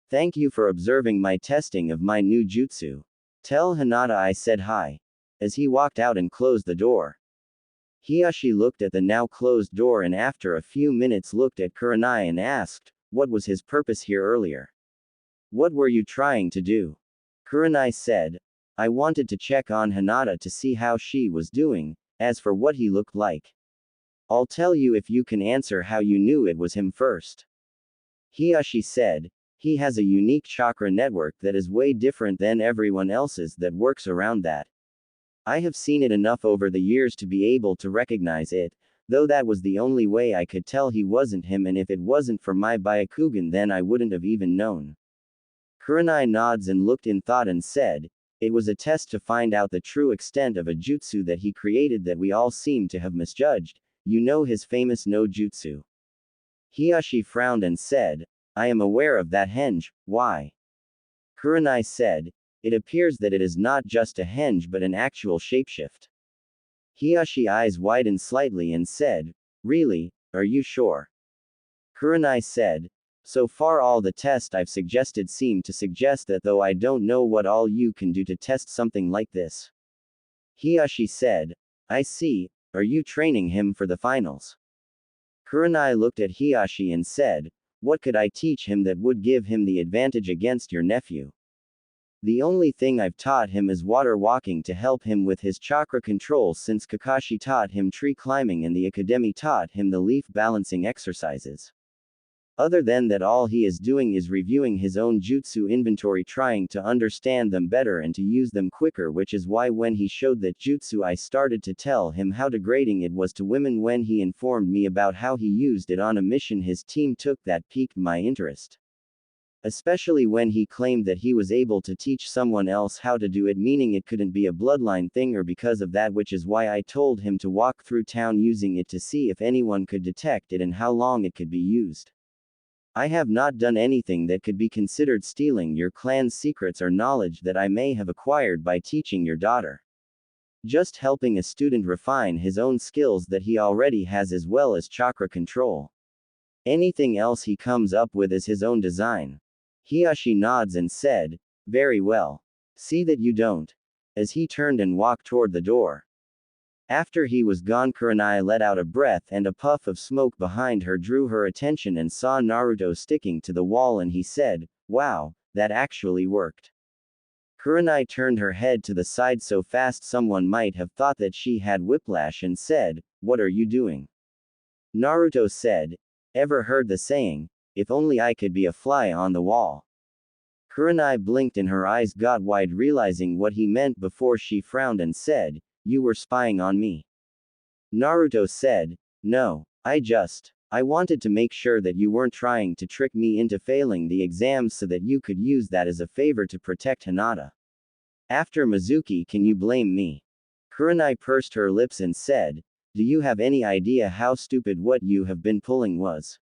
Thank you for observing my testing of my new jutsu. Tell Hinata I said hi. As he walked out and closed the door. Hiashi looked at the now closed door and after a few minutes looked at Kurenai and asked, what was his purpose here earlier? What were you trying to do? Kurenai said. I wanted to check on Hinata to see how she was doing. As for what he looked like, I'll tell you if you can answer how you knew it was him first. Hiashi said. He has a unique chakra network that is way different than everyone else's that works around that. I have seen it enough over the years to be able to recognize it, though that was the only way I could tell he wasn't him, and if it wasn't for my Byakugan then I wouldn't have even known. Kurenai nods and looked in thought and said, it was a test to find out the true extent of a jutsu that he created that we all seem to have misjudged. You know his famous no jutsu. Hiashi frowned and said, I am aware of that henge, why? Kurenai said, it appears that it is not just a henge but an actual shapeshift. Hiashi eyes widened slightly and said, really, are you sure? Kurenai said, so far all the tests I've suggested seem to suggest that, though I don't know what all you can do to test something like this. Hiashi said, I see, are you training him for the finals? Kurenai looked at Hiashi and said, what could I teach him that would give him the advantage against your nephew? The only thing I've taught him is water walking to help him with his chakra control, since Kakashi taught him tree climbing and the academy taught him the leaf balancing exercises. Other than that, all he is doing is reviewing his own jutsu inventory, trying to understand them better and to use them quicker, which is why when he showed that jutsu I started to tell him how degrading it was to women. When he informed me about how he used it on a mission his team took, that piqued my interest. Especially when he claimed that he was able to teach someone else how to do it, meaning it couldn't be a bloodline thing or because of that, which is why I told him to walk through town using it to see if anyone could detect it and how long it could be used. I have not done anything that could be considered stealing your clan's secrets or knowledge that I may have acquired by teaching your daughter. Just helping a student refine his own skills that he already has, as well as chakra control. Anything else he comes up with is his own design. Hiashi nods and said, very well. See that you don't. As he turned and walked toward the door. After he was gone, Kurenai let out a breath, and a puff of smoke behind her drew her attention and saw Naruto sticking to the wall, and he said, wow, that actually worked. Kurenai turned her head to the side so fast someone might have thought that she had whiplash and said, what are you doing? Naruto said, ever heard the saying, if only I could be a fly on the wall? Kurenai blinked and her eyes got wide, realizing what he meant before she frowned and said, you were spying on me. Naruto said, no, I wanted to make sure that you weren't trying to trick me into failing the exams so that you could use that as a favor to protect Hinata. After Mizuki, can you blame me? Kurenai pursed her lips and said, do you have any idea how stupid what you have been pulling was?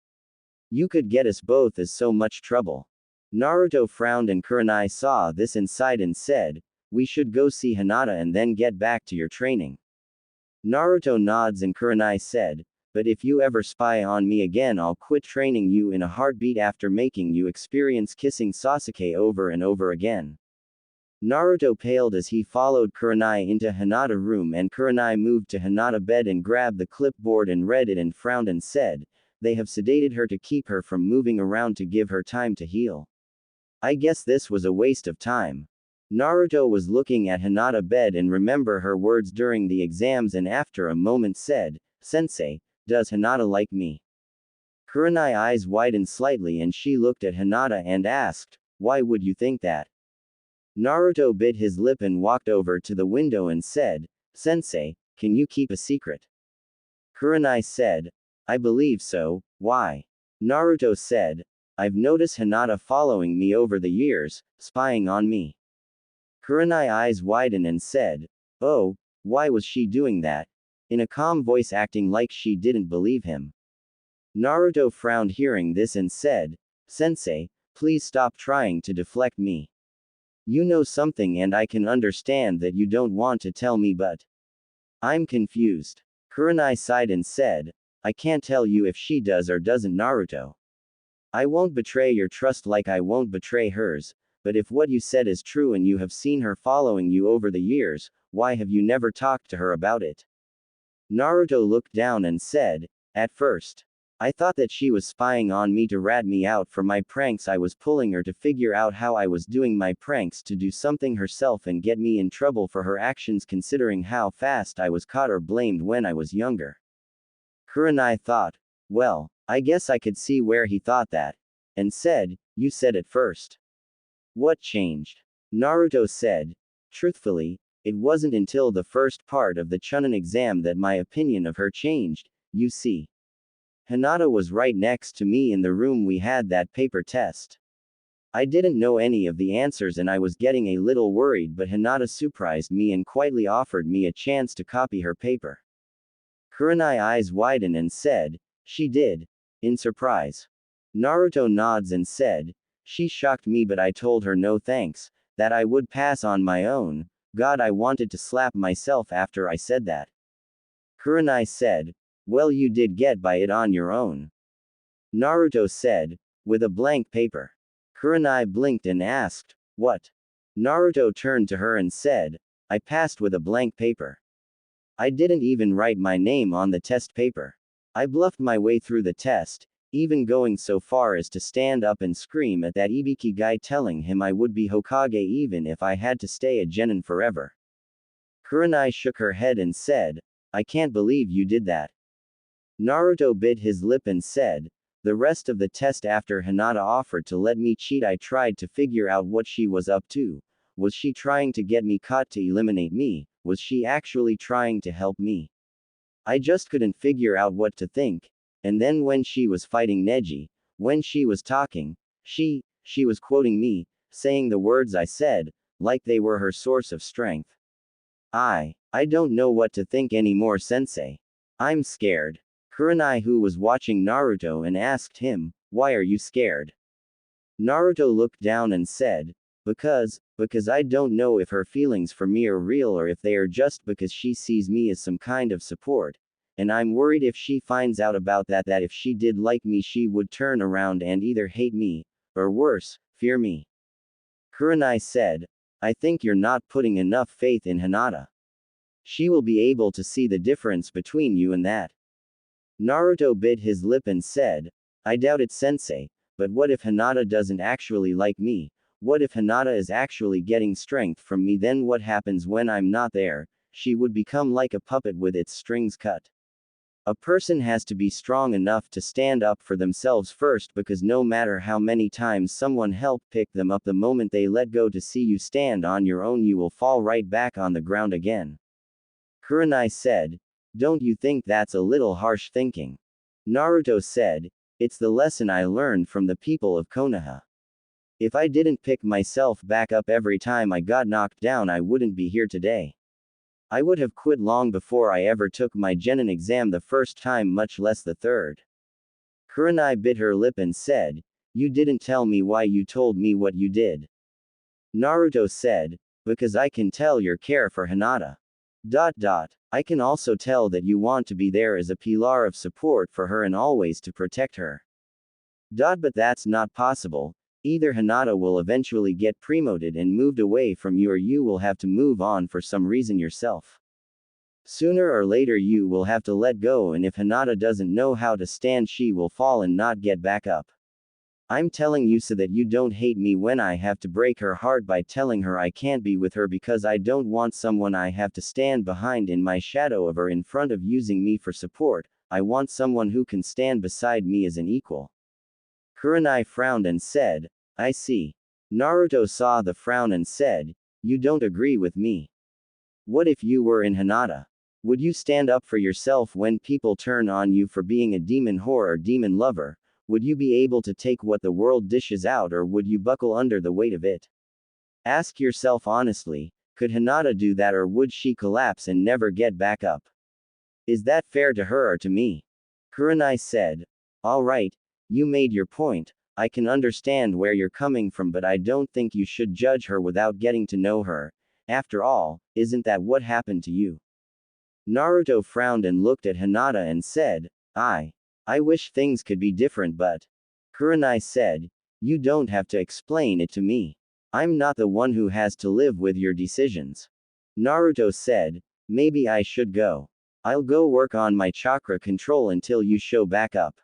You could get us both as so much trouble. Naruto frowned and Kurenai saw this and sighed and said, we should go see Hinata and then get back to your training. Naruto nods and Kurenai said, but if you ever spy on me again, I'll quit training you in a heartbeat after making you experience kissing Sasuke over and over again. Naruto paled as he followed Kurenai into Hinata room, and Kurenai moved to Hinata bed and grabbed the clipboard and read it and frowned and said, they have sedated her to keep her from moving around to give her time to heal. I guess this was a waste of time. Naruto was looking at Hinata bed and remember her words during the exams and after a moment said, Sensei, does Hinata like me? Kurenai eyes widened slightly and she looked at Hinata and asked, why would you think that? Naruto bit his lip and walked over to the window and said, Sensei, can you keep a secret? Kurenai said, I believe so, why? Naruto said, I've noticed Hinata following me over the years, spying on me. Kurenai eyes widened and said, oh, why was she doing that? In a calm voice, acting like she didn't believe him. Naruto frowned hearing this and said, Sensei, please stop trying to deflect me. You know something and I can understand that you don't want to tell me, but I'm confused. Kurenai sighed and said, I can't tell you if she does or doesn't, Naruto. I won't betray your trust like I won't betray hers, but if what you said is true and you have seen her following you over the years, why have you never talked to her about it? Naruto looked down and said, at first, I thought that she was spying on me to rat me out for my pranks. I was pulling her to figure out how I was doing my pranks to do something herself and get me in trouble for her actions, considering how fast I was caught or blamed when I was younger. Kurenai thought, well, I guess I could see where he thought that, and said, you said it first. What changed? Naruto said, truthfully, it wasn't until the first part of the Chunin exam that my opinion of her changed, you see. Hinata was right next to me in the room we had that paper test. I didn't know any of the answers and I was getting a little worried, but Hinata surprised me and quietly offered me a chance to copy her paper. Kurenai eyes widened and said, she did? In surprise. Naruto nods and said, she shocked me, but I told her no thanks, that I would pass on my own. God, I wanted to slap myself after I said that. Kurenai said, well, you did get by it on your own. Naruto said, with a blank paper. Kurenai blinked and asked, what? Naruto turned to her and said, I passed with a blank paper. I didn't even write my name on the test paper. I bluffed my way through the test, even going so far as to stand up and scream at that Ibiki guy, telling him I would be Hokage even if I had to stay a genin forever. Kurenai shook her head and said, I can't believe you did that. Naruto bit his lip and said, the rest of the test after Hinata offered to let me cheat, I tried to figure out what she was up to. Was she trying to get me caught to eliminate me? Was she actually trying to help me? I just couldn't figure out what to think. And then when she was fighting Neji, when she was talking, she was quoting me, saying the words I said, like they were her source of strength. I don't know what to think anymore, Sensei. I'm scared. Kurenai, who was watching Naruto, and asked him, why are you scared? Naruto looked down and said, because I don't know if her feelings for me are real or if they are just because she sees me as some kind of support. And I'm worried if she finds out about that if she did like me, she would turn around and either hate me, or worse, fear me. Kurenai said, I think you're not putting enough faith in Hinata. She will be able to see the difference between you and that. Naruto bit his lip and said, I doubt it, Sensei, but what if Hinata doesn't actually like me? What if Hinata is actually getting strength from me? Then what happens when I'm not there? She would become like a puppet with its strings cut. A person has to be strong enough to stand up for themselves first, because no matter how many times someone helped pick them up, the moment they let go to see you stand on your own, you will fall right back on the ground again. Kurenai said, "Don't you think that's a little harsh thinking?" Naruto said, "It's the lesson I learned from the people of Konoha. If I didn't pick myself back up every time I got knocked down, I wouldn't be here today. I would have quit long before I ever took my genin exam the first time, much less the third." Kurenai bit her lip and said, "You didn't tell me why you told me what you did." Naruto said, "Because I can tell your care for Hinata. I can also tell that you want to be there as a pillar of support for her and always to protect her. But that's not possible. Either Hinata will eventually get promoted and moved away from you, or you will have to move on for some reason yourself. Sooner or later you will have to let go, and if Hinata doesn't know how to stand, she will fall and not get back up. I'm telling you so that you don't hate me when I have to break her heart by telling her I can't be with her, because I don't want someone I have to stand behind in my shadow of or in front of using me for support. I want someone who can stand beside me as an equal." Kurenai frowned and said, "I see." Naruto saw the frown and said, "You don't agree with me. What if you were in Hinata? Would you stand up for yourself when people turn on you for being a demon whore or demon lover? Would you be able to take what the world dishes out, or would you buckle under the weight of it? Ask yourself honestly, could Hinata do that, or would she collapse and never get back up? Is that fair to her or to me?" Kurenai said, "All right, you made your point. I can understand where you're coming from, but I don't think you should judge her without getting to know her. After all, isn't that what happened to you?" Naruto frowned and looked at Hinata and said, I wish things could be different, but." Kurenai said, "You don't have to explain it to me. I'm not the one who has to live with your decisions." Naruto said, "Maybe I should go. I'll go work on my chakra control until you show back up."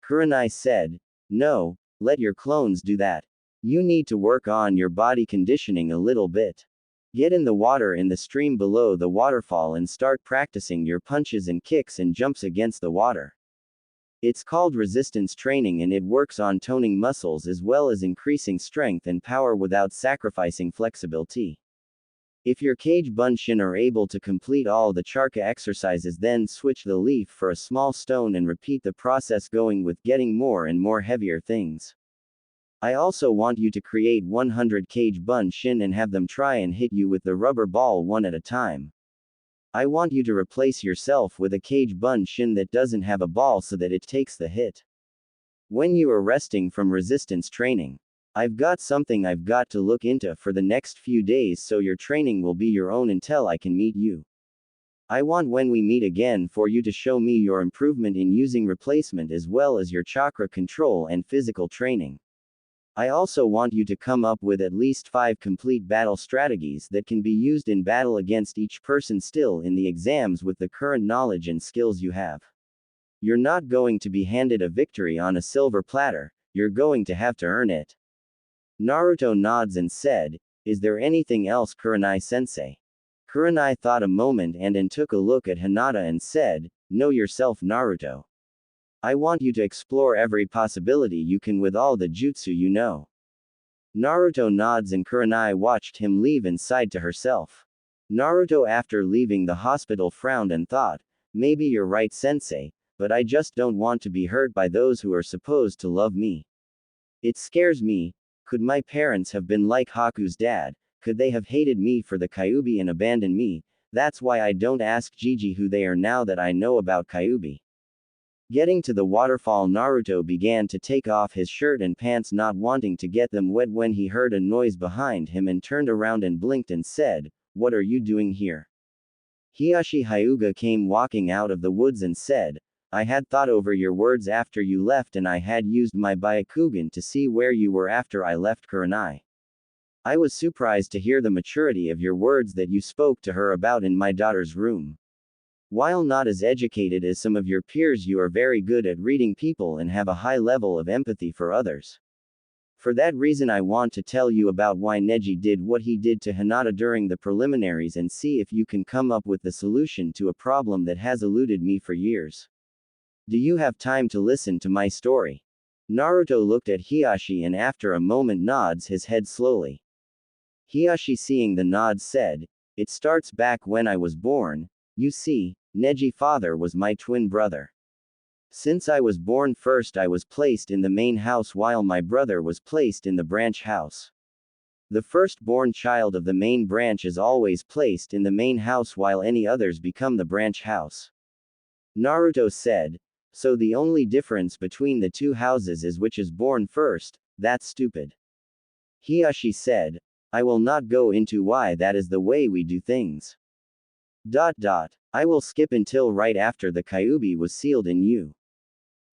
Kurenai said, "No, let your clones do that. You need to work on your body conditioning a little bit. Get in the water in the stream below the waterfall and start practicing your punches and kicks and jumps against the water. It's called resistance training, and it works on toning muscles as well as increasing strength and power without sacrificing flexibility. If your Kage Bunshin are able to complete all the Charka exercises, then switch the leaf for a small stone and repeat the process, going with getting more and more heavier things. I also want you to create 100 Kage Bunshin and have them try and hit you with the rubber ball one at a time. I want you to replace yourself with a Kage Bunshin that doesn't have a ball so that it takes the hit. When you are resting from resistance training, I've got something I've got to look into for the next few days, so your training will be your own until I can meet you. I want, when we meet again, for you to show me your improvement in using replacement as well as your chakra control and physical training. I also want you to come up with at least 5 complete battle strategies that can be used in battle against each person still in the exams with the current knowledge and skills you have. You're not going to be handed a victory on a silver platter, you're going to have to earn it." Naruto nods and said, "Is there anything else, Kurenai-sensei?" Kurenai thought a moment and then took a look at Hinata and said, "Know yourself, Naruto. I want you to explore every possibility you can with all the jutsu you know." Naruto nods and Kurenai watched him leave and sighed to herself. Naruto, after leaving the hospital, frowned and thought, "Maybe you're right, sensei, but I just don't want to be hurt by those who are supposed to love me. It scares me. Could my parents have been like Haku's dad? Could they have hated me for the Kyuubi and abandoned me? That's why I don't ask Gigi who they are now that I know about Kyuubi." Getting to the waterfall, Naruto began to take off his shirt and pants, not wanting to get them wet, when he heard a noise behind him and turned around and blinked and said, "What are you doing here?" Hiyashi Hyuga came walking out of the woods and said, "I had thought over your words after you left, and I had used my Byakugan to see where you were after I left Kurenai. I was surprised to hear the maturity of your words that you spoke to her about in my daughter's room. While not as educated as some of your peers, you are very good at reading people and have a high level of empathy for others. For that reason I want to tell you about why Neji did what he did to Hinata during the preliminaries and see if you can come up with the solution to a problem that has eluded me for years. Do you have time to listen to my story? Naruto looked at Hiashi and after a moment nods his head slowly. Hiashi, seeing the nod, said, "It starts back when I was born. You see, Neji father was my twin brother. Since I was born first I was placed in the main house while my brother was placed in the branch house. The firstborn child of the main branch is always placed in the main house while any others become the branch house." Naruto said, "So the only difference between the two houses is which is born first. That's stupid." Hiashi said, "I will not go into why that is the way we do things. I will skip until right after the Kyuubi was sealed in you.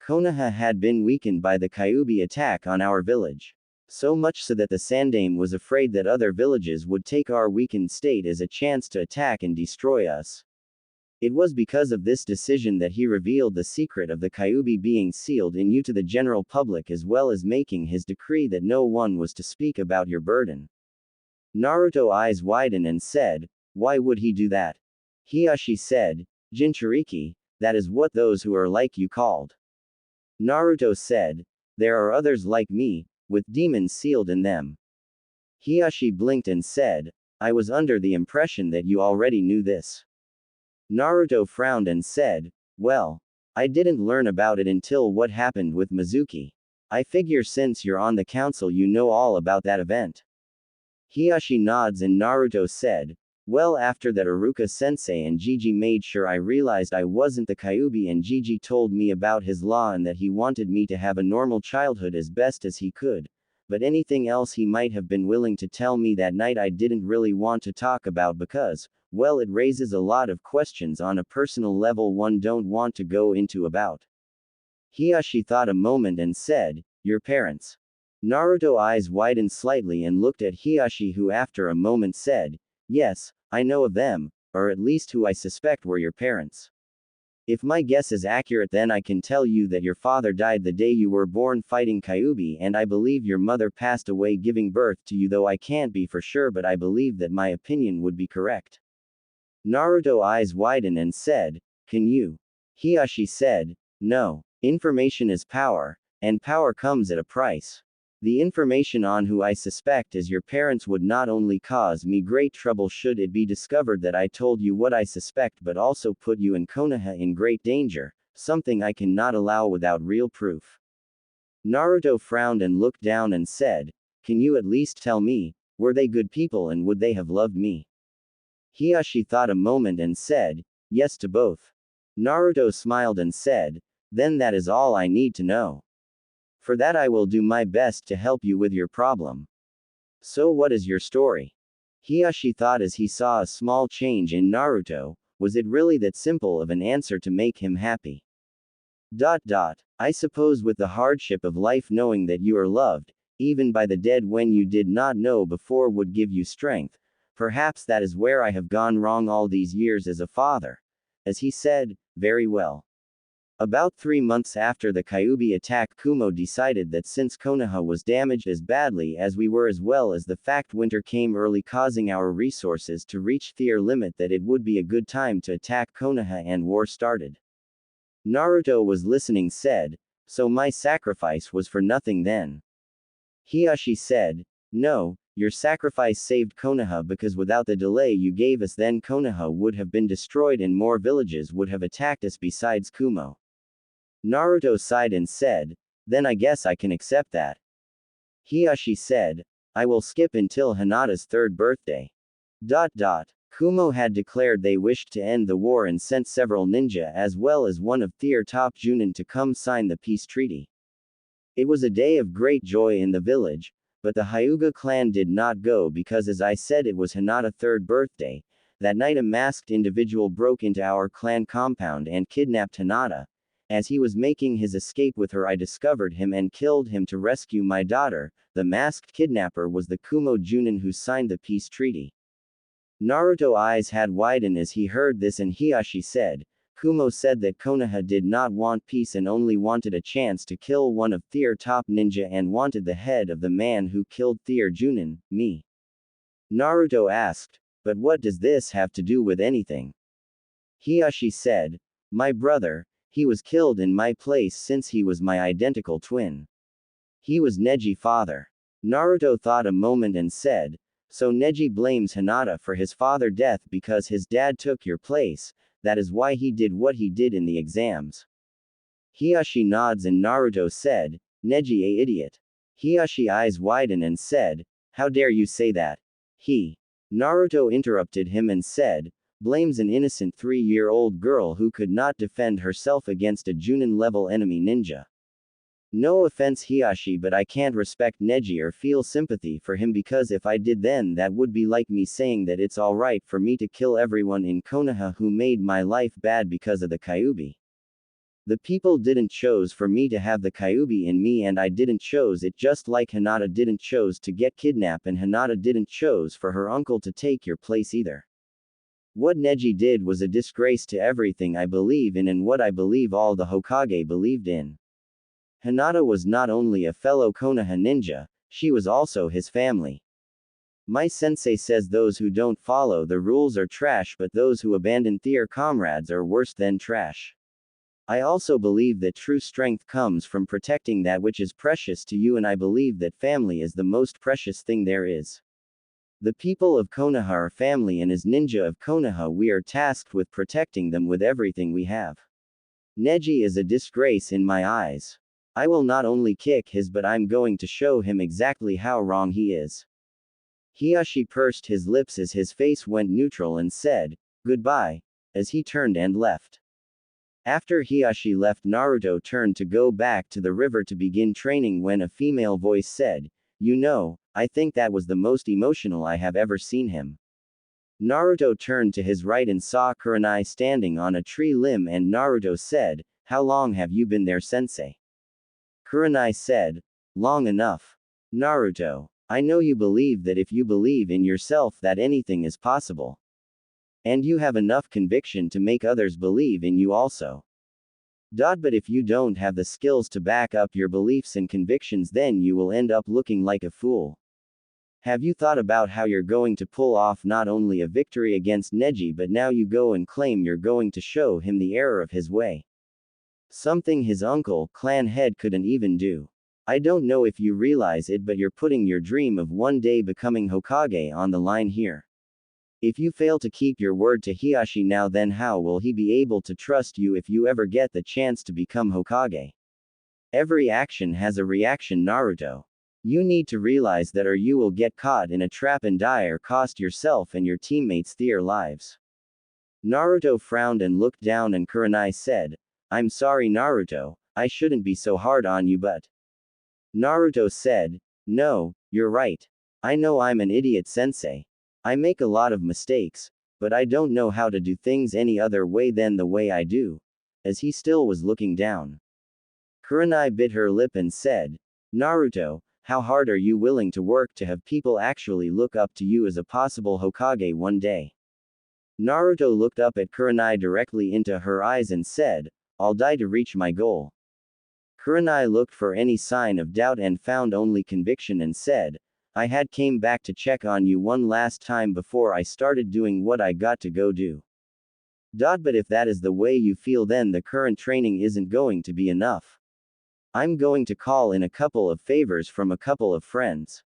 Konoha had been weakened by the Kyuubi attack on our village. So much so that the Sandaime was afraid that other villages would take our weakened state as a chance to attack and destroy us. It was because of this decision that he revealed the secret of the Kyuubi being sealed in you to the general public as well as making his decree that no one was to speak about your burden." Naruto eyes widened and said, "Why would he do that?" Hiashi said, "Jinchuriki, that is what those who are like you called." Naruto said, "There are others like me, with demons sealed in them." Hiashi blinked and said, "I was under the impression that you already knew this." Naruto frowned and said, "Well, I didn't learn about it until what happened with Mizuki. I figure since you're on the council you know all about that event." Hiashi nods and Naruto said, "Well, after that Iruka-sensei and Gigi made sure I realized I wasn't the Kyuubi and Gigi told me about his law and that he wanted me to have a normal childhood as best as he could, but anything else he might have been willing to tell me that night I didn't really want to talk about because, well, it raises a lot of questions on a personal level one don't want to go into about." Hiashi thought a moment and said, "Your parents?" Naruto eyes widened slightly and looked at Hiashi, who after a moment said, "Yes, I know of them, or at least who I suspect were your parents. If my guess is accurate then I can tell you that your father died the day you were born fighting Kyuubi and I believe your mother passed away giving birth to you, though I can't be for sure but I believe that my opinion would be correct." Naruto eyes widened and said, "Can you?" Hiashi said, "No. Information is power, and power comes at a price. The information on who I suspect as your parents would not only cause me great trouble should it be discovered that I told you what I suspect but also put you and Konoha in great danger, something I cannot allow without real proof." Naruto frowned and looked down and said, "Can you at least tell me, were they good people and would they have loved me?" Hiashi thought a moment and said, "Yes to both." Naruto smiled and said, "Then that is all I need to know. For that I will do my best to help you with your problem. So what is your story?" Hiashi thought as he saw a small change in Naruto. Was it really that simple of an answer to make him happy? I suppose with the hardship of life knowing that you are loved, even by the dead when you did not know before would give you strength. Perhaps that is where I have gone wrong all these years as a father. As he said, "Very well." About 3 months after the Kyuubi attack, Kumo decided that since Konoha was damaged as badly as we were as well as the fact winter came early causing our resources to reach their limit that it would be a good time to attack Konoha and war started. Naruto was listening said, "So my sacrifice was for nothing then?" Hiashi said, "No, your sacrifice saved Konoha because without the delay you gave us then Konoha would have been destroyed and more villages would have attacked us besides Kumo." Naruto sighed and said, "Then I guess I can accept that." Hiashi said, "I will skip until Hinata's 3rd birthday. Kumo had declared they wished to end the war and sent several ninja as well as one of their top Junin to come sign the peace treaty. It was a day of great joy in the village, but the Hyuga clan did not go because as I said it was Hinata's 3rd birthday. That night a masked individual broke into our clan compound and kidnapped Hinata. As he was making his escape with her I discovered him and killed him to rescue my daughter. The masked kidnapper was the Kumo Junin who signed the peace treaty." Naruto eyes had widened as he heard this and Hiashi said, Kumo said that Konoha did not want peace and only wanted a chance to kill one of their top ninja and wanted the head of the man who killed their Junin, me. Naruto asked, but what does this have to do with anything? Hiashi said, my brother, he was killed in my place since he was my identical twin. He was Neji's father. Naruto thought a moment and said, so Neji blames Hinata for his father's death because his dad took your place, that is why he did what he did in the exams. Hiashi nods and Naruto said, Neji a idiot. Hiashi eyes widen and said, how dare you say that? Naruto interrupted him and said, blames an innocent 3-year-old girl who could not defend herself against a Junin-level enemy ninja. No offense Hiashi, but I can't respect Neji or feel sympathy for him because if I did then that would be like me saying that it's alright for me to kill everyone in Konoha who made my life bad because of the Kyuubi. The people didn't choose for me to have the Kyuubi in me and I didn't choose it, just like Hinata didn't choose to get kidnapped and Hinata didn't choose for her uncle to take your place either. What Neji did was a disgrace to everything I believe in and what I believe all the Hokage believed in. Hinata was not only a fellow Konoha ninja, she was also his family. My sensei says those who don't follow the rules are trash, but those who abandon their comrades are worse than trash. I also believe that true strength comes from protecting that which is precious to you, and I believe that family is the most precious thing there is. The people of Konoha are family, and as ninja of Konoha we are tasked with protecting them with everything we have. Neji is a disgrace in my eyes. I will not only kick his but I'm going to show him exactly how wrong he is. Hiashi pursed his lips as his face went neutral and said, goodbye, as he turned and left. After Hiashi left, Naruto turned to go back to the river to begin training when a female voice said, you know, I think that was the most emotional I have ever seen him. Naruto turned to his right and saw Kurenai standing on a tree limb and Naruto said, how long have you been there, sensei? Kurenai said, long enough. Naruto, I know you believe that if you believe in yourself that anything is possible. And you have enough conviction to make others believe in you also. But if you don't have the skills to back up your beliefs and convictions, then you will end up looking like a fool. Have you thought about how you're going to pull off not only a victory against Neji, but now you go and claim you're going to show him the error of his way? Something his uncle, clan head, couldn't even do. I don't know if you realize it, but you're putting your dream of one day becoming Hokage on the line here. If you fail to keep your word to Hiashi now, then how will he be able to trust you if you ever get the chance to become Hokage? Every action has a reaction, Naruto. You need to realize that or you will get caught in a trap and die or cost yourself and your teammates their lives. Naruto frowned and looked down and Kurenai said, I'm sorry Naruto, I shouldn't be so hard on you but. Naruto said, no, you're right. I know I'm an idiot sensei. I make a lot of mistakes, but I don't know how to do things any other way than the way I do. As he still was looking down. Kurenai bit her lip and said, Naruto, how hard are you willing to work to have people actually look up to you as a possible Hokage one day? Naruto looked up at Kurenai directly into her eyes and said, I'll die to reach my goal. Kurenai looked for any sign of doubt and found only conviction and said, I had came back to check on you one last time before I started doing what I got to go do. But if that is the way you feel, then the current training isn't going to be enough. I'm going to call in a couple of favors from a couple of friends.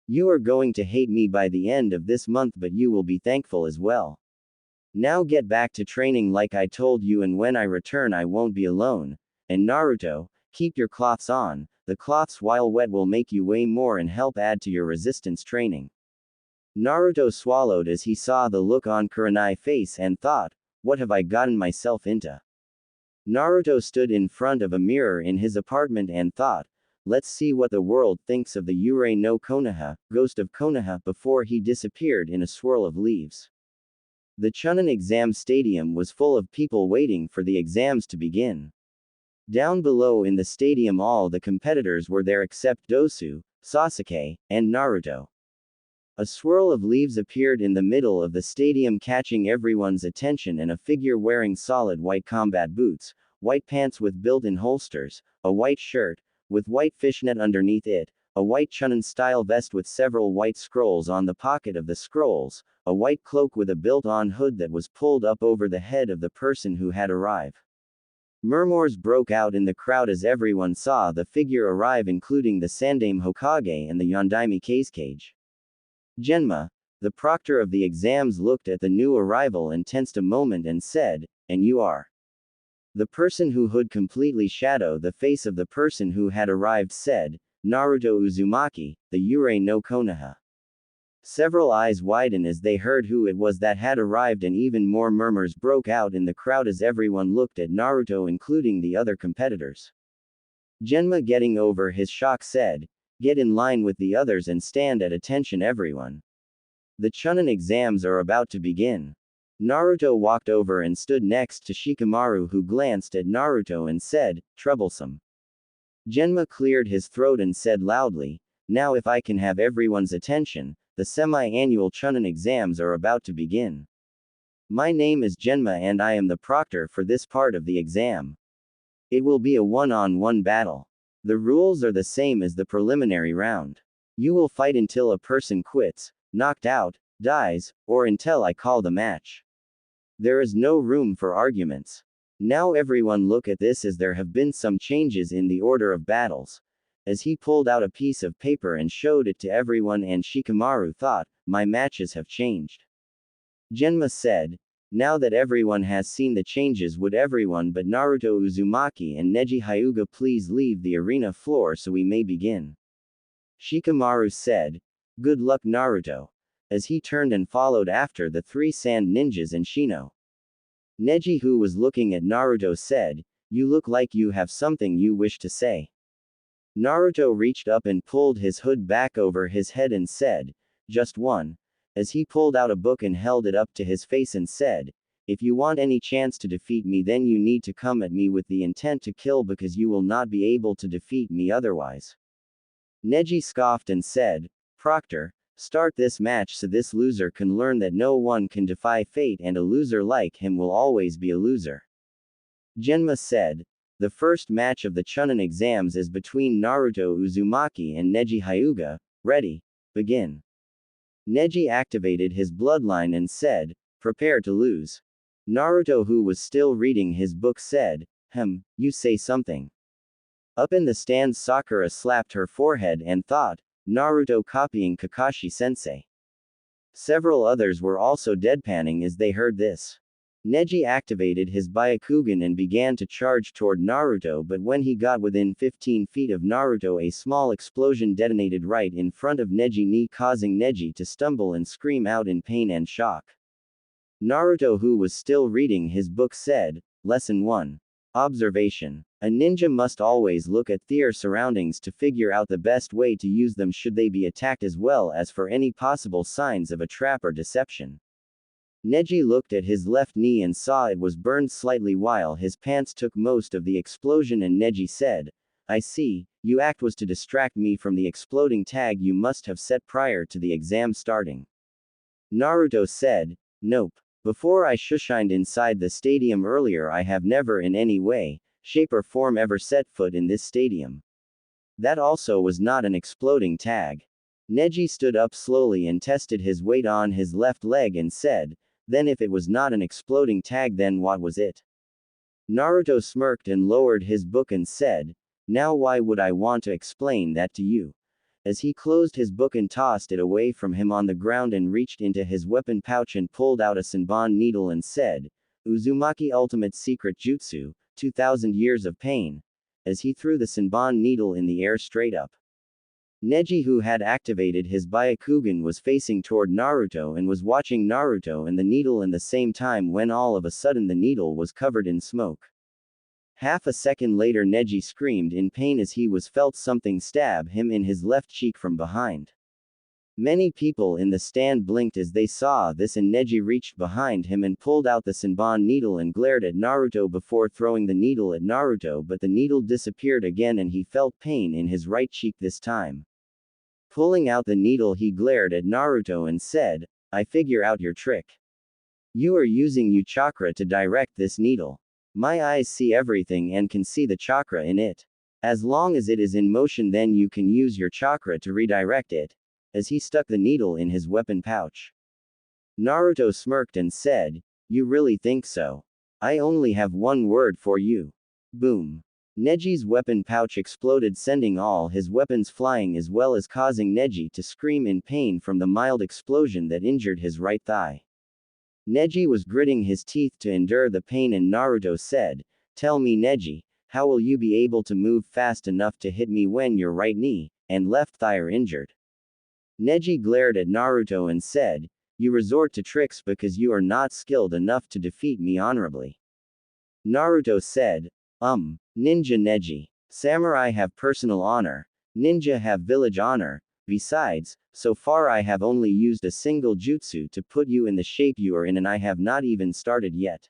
You are going to hate me by the end of this month, but you will be thankful as well. Now get back to training like I told you, and when I return I won't be alone. And Naruto, keep your cloths on. The cloths while wet will make you weigh more and help add to your resistance training. Naruto swallowed as he saw the look on Kurenai's face and thought, what have I gotten myself into? Naruto stood in front of a mirror in his apartment and thought, let's see what the world thinks of the Yurei no Konoha, ghost of Konoha, before he disappeared in a swirl of leaves. The Chunin exam stadium was full of people waiting for the exams to begin. Down below in the stadium all the competitors were there except Dosu, Sasuke, and Naruto. A swirl of leaves appeared in the middle of the stadium, catching everyone's attention, and a figure wearing solid white combat boots, white pants with built-in holsters, a white shirt, with white fishnet underneath it, a white Chunin-style vest with several white scrolls on the pocket of the scrolls, a white cloak with a built-on hood that was pulled up over the head of the person who had arrived. Murmurs broke out in the crowd as everyone saw the figure arrive, including the Sandaime Hokage and the Yondaime Kazekage. Genma, the proctor of the exams, looked at the new arrival and tensed a moment and said, "And you are?" The person who hood completely shadowed the face of the person who had arrived said, "Naruto Uzumaki, the Yurei no Konoha." Several eyes widened as they heard who it was that had arrived, and even more murmurs broke out in the crowd as everyone looked at Naruto, including the other competitors. Genma, getting over his shock, said, "Get in line with the others and stand at attention, everyone. The Chunin exams are about to begin." Naruto walked over and stood next to Shikamaru, who glanced at Naruto and said, "Troublesome." Genma cleared his throat and said loudly, "Now if I can have everyone's attention, the semi-annual Chunin exams are about to begin. My name is Genma and I am the proctor for this part of the exam. It will be a one-on-one battle. The rules are the same as the preliminary round. You will fight until a person quits, knocked out, dies, or until I call the match. There is no room for arguments. Now everyone look at this, as there have been some changes in the order of battles." As he pulled out a piece of paper and showed it to everyone, and Shikamaru thought, "My matches have changed." Genma said, "Now that everyone has seen the changes, would everyone but Naruto Uzumaki and Neji Hyuga please leave the arena floor so we may begin?" Shikamaru said, "Good luck, Naruto," as he turned and followed after the three sand ninjas and Shino. Neji, who was looking at Naruto, said, "You look like you have something you wish to say." Naruto reached up and pulled his hood back over his head and said, "Just one," as he pulled out a book and held it up to his face and said, "If you want any chance to defeat me, then you need to come at me with the intent to kill, because you will not be able to defeat me otherwise." Neji scoffed and said, "Proctor, start this match so this loser can learn that no one can defy fate, and a loser like him will always be a loser." Genma said, "The first match of the Chunin exams is between Naruto Uzumaki and Neji Hyuga. Ready? Begin." Neji activated his bloodline and said, "Prepare to lose." Naruto, who was still reading his book, said, "You say something." Up in the stands, Sakura slapped her forehead and thought, "Naruto copying Kakashi sensei." Several others were also deadpanning as they heard this. Neji activated his Byakugan and began to charge toward Naruto, but when he got within 15 feet of Naruto, a small explosion detonated right in front of Neji knee, causing Neji to stumble and scream out in pain and shock. Naruto, who was still reading his book, said, "Lesson 1. Observation. A ninja must always look at their surroundings to figure out the best way to use them should they be attacked, as well as for any possible signs of a trap or deception." Neji looked at his left knee and saw it was burned slightly while his pants took most of the explosion, and Neji said, "I see, your act was to distract me from the exploding tag you must have set prior to the exam starting." Naruto said, "Nope. Before I shushined inside the stadium earlier, I have never in any way, shape or form ever set foot in this stadium. That also was not an exploding tag." Neji stood up slowly and tested his weight on his left leg and said, "Then if it was not an exploding tag, then what was it?" Naruto smirked and lowered his book and said, "Now why would I want to explain that to you?" As he closed his book and tossed it away from him on the ground and reached into his weapon pouch and pulled out a Senbon needle and said, "Uzumaki Ultimate Secret Jutsu, 2000 Years of Pain," as he threw the Senbon needle in the air straight up. Neji, who had activated his Byakugan, was facing toward Naruto and was watching Naruto and the needle in the same time when all of a sudden the needle was covered in smoke. Half a second later, Neji screamed in pain as he was felt something stab him in his left cheek from behind. Many people in the stand blinked as they saw this, and Neji reached behind him and pulled out the Senbon needle and glared at Naruto before throwing the needle at Naruto, but the needle disappeared again and he felt pain in his right cheek this time. Pulling out the needle, he glared at Naruto and said, I figure out your trick. You are using your chakra to direct this needle. My eyes see everything and can see the chakra in it. As long as it is in motion, then you can use your chakra to redirect it. As he stuck the needle in his weapon pouch, Naruto smirked and said, You really think so? I only have one word for you. Boom. Neji's weapon pouch exploded, sending all his weapons flying as well as causing Neji to scream in pain from the mild explosion that injured his right thigh. Neji was gritting his teeth to endure the pain, and Naruto said, Tell me, Neji, how will you be able to move fast enough to hit me when your right knee and left thigh are injured? Neji glared at Naruto and said, You resort to tricks because you are not skilled enough to defeat me honorably. Naruto said, Ninja Neji. Samurai have personal honor. Ninja have village honor. Besides, so far I have only used a single jutsu to put you in the shape you are in, and I have not even started yet.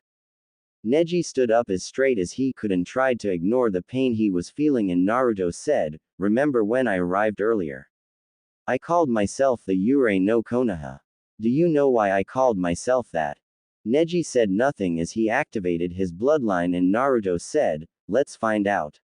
Neji stood up as straight as he could and tried to ignore the pain he was feeling, and Naruto said, Remember when I arrived earlier? I called myself the Yurei no Konoha. Do you know why I called myself that? Neji said nothing as he activated his bloodline, and Naruto said, Let's find out.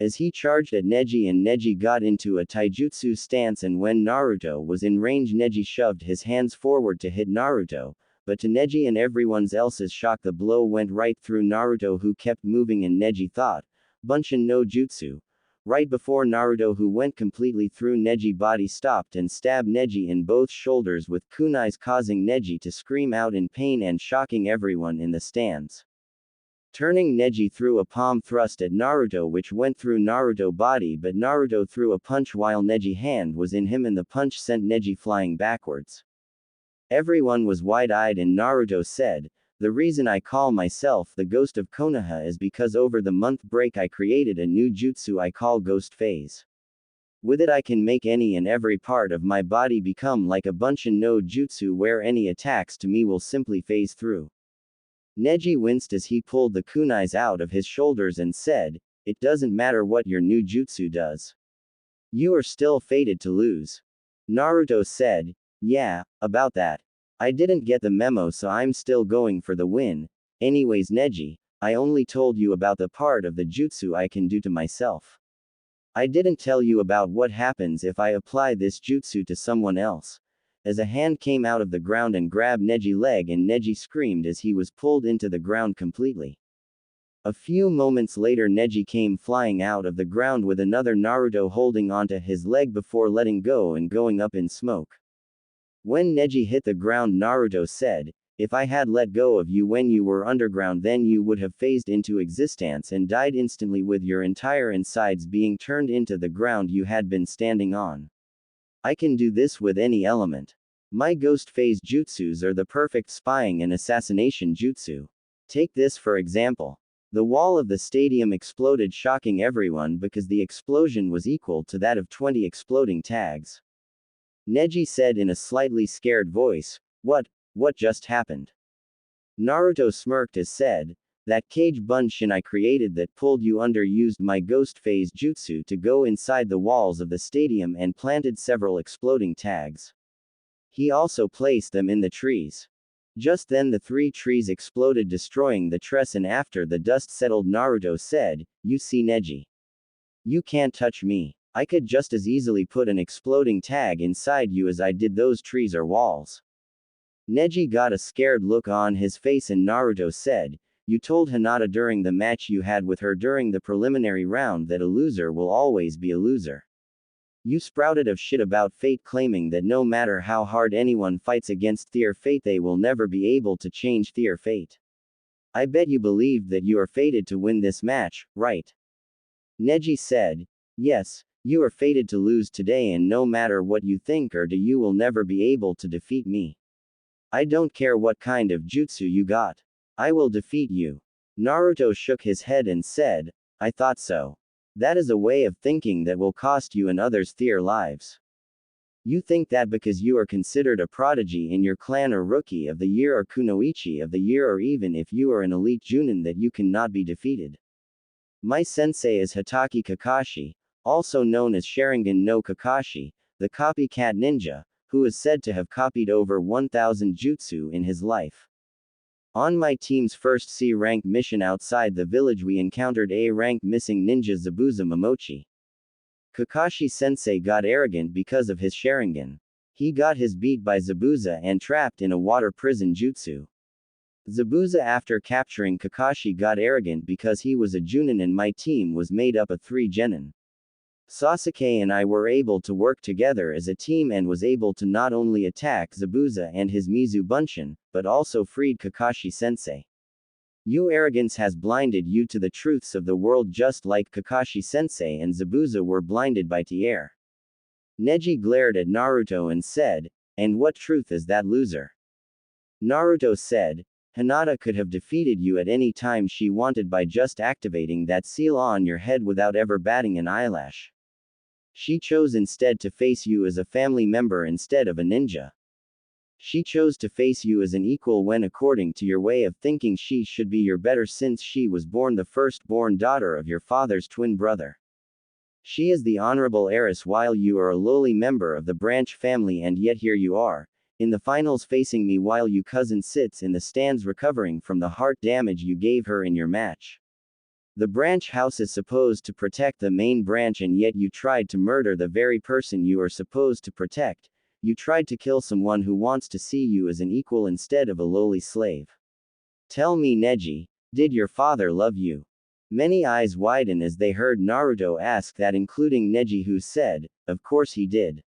As he charged at Neji, and Neji got into a taijutsu stance, and when Naruto was in range, Neji shoved his hands forward to hit Naruto, but to Neji and everyone else's shock, the blow went right through Naruto, who kept moving, and Neji thought, Bunshin no Jutsu. Right before Naruto, who went completely through Neji's body, stopped and stabbed Neji in both shoulders with kunais, causing Neji to scream out in pain and shocking everyone in the stands. Turning, Neji threw a palm thrust at Naruto, which went through Naruto's body, but Naruto threw a punch while Neji's hand was in him, and the punch sent Neji flying backwards. Everyone was wide-eyed, and Naruto said, The reason I call myself the Ghost of Konoha is because over the month break I created a new jutsu I call Ghost Phase. With it I can make any and every part of my body become like a Bunshin no Jutsu, where any attacks to me will simply phase through. Neji winced as he pulled the kunais out of his shoulders and said, It doesn't matter what your new jutsu does. You are still fated to lose. Naruto said, Yeah, about that. I didn't get the memo, so I'm still going for the win. Anyways, Neji, I only told you about the part of the jutsu I can do to myself. I didn't tell you about what happens if I apply this jutsu to someone else. As a hand came out of the ground and grabbed Neji's leg, and Neji screamed as he was pulled into the ground completely. A few moments later, Neji came flying out of the ground with another Naruto holding onto his leg before letting go and going up in smoke. When Neji hit the ground, Naruto said, If I had let go of you when you were underground, then you would have phased into existence and died instantly, with your entire insides being turned into the ground you had been standing on. I can do this with any element. My ghost phase jutsus are the perfect spying and assassination jutsu. Take this for example. The wall of the stadium exploded, shocking everyone because the explosion was equal to that of 20 exploding tags. Neji said in a slightly scared voice, What just happened? Naruto smirked as said, That cage Bunshin I created that pulled you under used my ghost phase jutsu to go inside the walls of the stadium and planted several exploding tags. He also placed them in the trees. Just then the 3 trees exploded, destroying the trees, and after the dust settled, Naruto said, You see, Neji? You can't touch me. I could just as easily put an exploding tag inside you as I did those trees or walls. Neji got a scared look on his face, and Naruto said, You told Hinata during the match you had with her during the preliminary round that a loser will always be a loser. You sprouted of shit about fate, claiming that no matter how hard anyone fights against their fate, they will never be able to change their fate. I bet you believed that you are fated to win this match, right? Neji said, Yes, you are fated to lose today, and no matter what you think or do, you will never be able to defeat me. I don't care what kind of jutsu you got. I will defeat you. Naruto shook his head and said, I thought so. That is a way of thinking that will cost you and others their lives. You think that because you are considered a prodigy in your clan or rookie of the year or kunoichi of the year, or even if you are an elite junin, that you cannot be defeated. My sensei is Hatake Kakashi, also known as Sharingan no Kakashi, the copycat ninja, who is said to have copied over 1,000 jutsu in his life. On my team's first C-rank mission outside the village we encountered A-rank missing ninja Zabuza Momochi. Kakashi-sensei got arrogant because of his Sharingan. He got his beat by Zabuza and trapped in a water prison jutsu. Zabuza after capturing Kakashi got arrogant because he was a Junin and my team was made up of 3 genin. Sasuke and I were able to work together as a team and was able to not only attack Zabuza and his Mizu Bunshin, but also freed Kakashi-sensei. Your arrogance has blinded you to the truths of the world just like Kakashi-sensei and Zabuza were blinded by Tier. Neji glared at Naruto and said, "And what truth is that, loser?" Naruto said, "Hinata could have defeated you at any time she wanted by just activating that seal on your head without ever batting an eyelash. She chose instead to face you as a family member instead of a ninja. She chose to face you as an equal when according to your way of thinking she should be your better since she was born the firstborn daughter of your father's twin brother. She is the honorable heiress while you are a lowly member of the branch family and yet here you are, in the finals facing me while your cousin sits in the stands recovering from the heart damage you gave her in your match. The branch house is supposed to protect the main branch and yet you tried to murder the very person you are supposed to protect. You tried to kill someone who wants to see you as an equal instead of a lowly slave. Tell me, Neji, did your father love you?" Many eyes widen as they heard Naruto ask that, including Neji, who said, "Of course he did."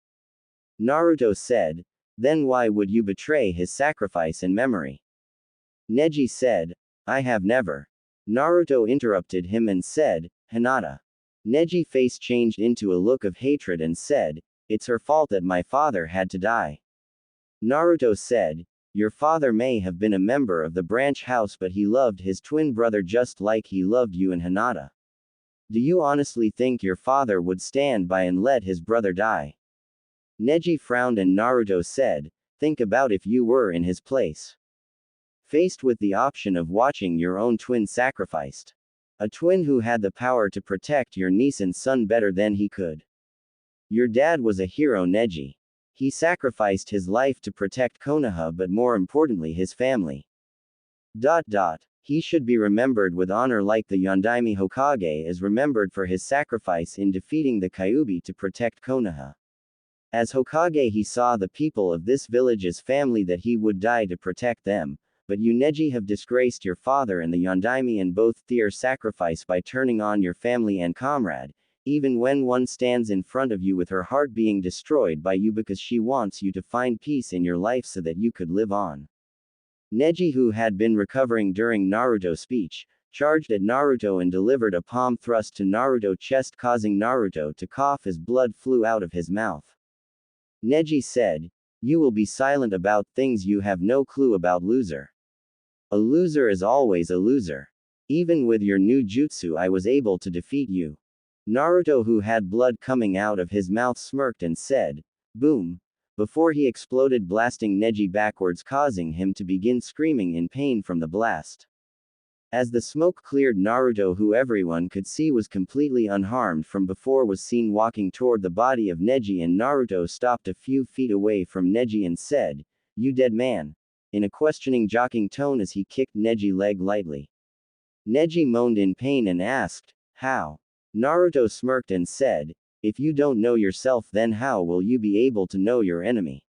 Naruto said, "Then why would you betray his sacrifice and memory?" Neji said, "I have never." Naruto interrupted him and said, "Hinata." Neji's face changed into a look of hatred and said, "It's her fault that my father had to die." Naruto said, "Your father may have been a member of the branch house but he loved his twin brother just like he loved you and Hinata. Do you honestly think your father would stand by and let his brother die?" Neji frowned and Naruto said, "Think about if you were in his place. Faced with the option of watching your own twin sacrificed. A twin who had the power to protect your niece and son better than he could. Your dad was a hero, Neji. He sacrificed his life to protect Konoha but more importantly his family. He should be remembered with honor like the Yondaime Hokage is remembered for his sacrifice in defeating the Kyuubi to protect Konoha. As Hokage he saw the people of this village as family that he would die to protect them. But you Neji have disgraced your father and the Yondaime and both their sacrifice by turning on your family and comrade, even when one stands in front of you with her heart being destroyed by you because she wants you to find peace in your life so that you could live on." Neji, who had been recovering during Naruto's speech, charged at Naruto and delivered a palm thrust to Naruto's chest causing Naruto to cough as blood flew out of his mouth. Neji said, "You will be silent about things you have no clue about, loser. A loser is always a loser. Even with your new jutsu I was able to defeat you." Naruto, who had blood coming out of his mouth, smirked and said, "Boom," before he exploded blasting Neji backwards causing him to begin screaming in pain from the blast. As the smoke cleared, Naruto, who everyone could see was completely unharmed from before, was seen walking toward the body of Neji and Naruto stopped a few feet away from Neji and said, "You dead man?" in a questioning joking tone as he kicked Neji's leg lightly. Neji moaned in pain and asked, "How?" Naruto smirked and said, "If you don't know yourself then how will you be able to know your enemy?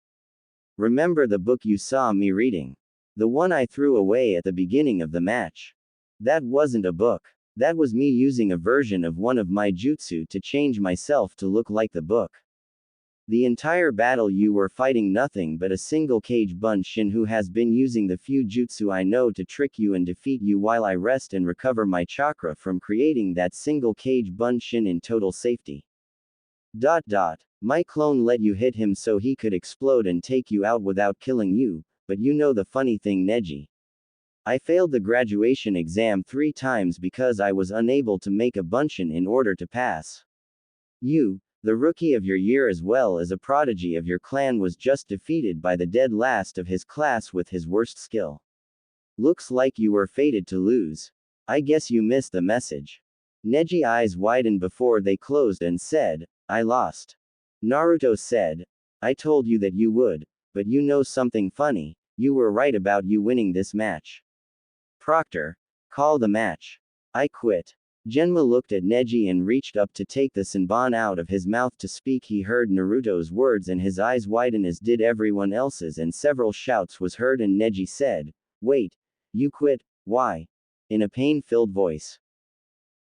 Remember the book you saw me reading? The one I threw away at the beginning of the match? That wasn't a book. That was me using a version of one of my jutsu to change myself to look like the book. The entire battle you were fighting nothing but a single Kage Bunshin who has been using the few jutsu I know to trick you and defeat you while I rest and recover my chakra from creating that single Kage Bunshin in total safety. My clone let you hit him so he could explode and take you out without killing you, but you know the funny thing, Neji. I failed the graduation exam 3 times because I was unable to make a Bunshin in order to pass. You, the rookie of your year as well as a prodigy of your clan, was just defeated by the dead last of his class with his worst skill. Looks like you were fated to lose. I guess you missed the message." Neji's eyes widened before they closed and said, "I lost. Naruto said, I told you that you would, but you know something funny, you were right about you winning this match. Proctor, call the match. I quit. Genma looked at Neji and reached up to take the Senbon out of his mouth to speak. He heard Naruto's words and his eyes widen as did everyone else's, and several shouts was heard and Neji said, Wait, you quit, why? In a pain-filled voice.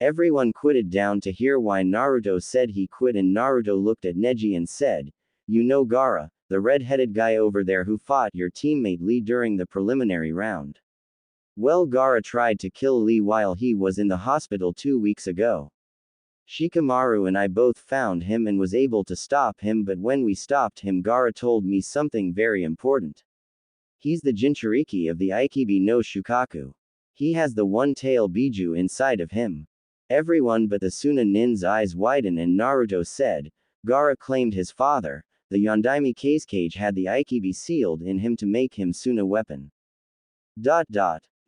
Everyone quitted down to hear why Naruto said he quit, and Naruto looked at Neji and said, You know Gaara, the red-headed guy over there who fought your teammate Lee during the preliminary round. Well, Gaara tried to kill Lee while he was in the hospital 2 weeks ago. Shikamaru and I both found him and was able to stop him, but when we stopped him Gaara told me something very important. He's the Jinchuriki of the Aikibi no Shukaku. He has the one-tail Biju inside of him. Everyone but the Suna Nin's eyes widen and Naruto said, Gaara claimed his father, the Yondaime Kazekage, had the Aikibi sealed in him to make him Suna weapon.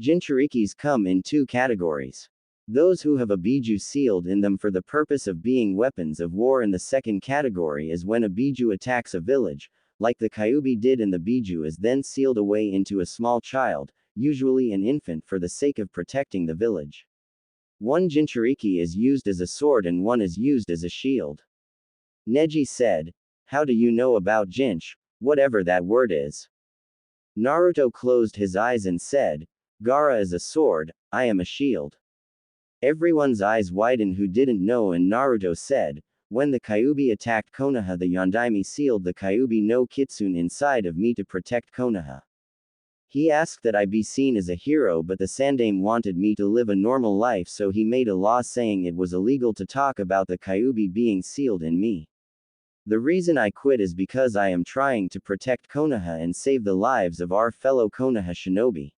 Jinchurikis come in 2 categories. Those who have a Biju sealed in them for the purpose of being weapons of war, and the second category is when a Biju attacks a village, like the Kyuubi did, and the Biju is then sealed away into a small child, usually an infant, for the sake of protecting the village. One Jinchuriki is used as a sword and one is used as a shield. Neji said, How do you know about Jinch, whatever that word is? Naruto closed his eyes and said, Gaara is a sword, I am a shield. Everyone's eyes widened who didn't know, and Naruto said, When the Kyuubi attacked Konoha, the Yondaime sealed the Kyuubi no Kitsune inside of me to protect Konoha. He asked that I be seen as a hero, but the Sandaime wanted me to live a normal life, so he made a law saying it was illegal to talk about the Kyuubi being sealed in me. The reason I quit is because I am trying to protect Konoha and save the lives of our fellow Konoha shinobi.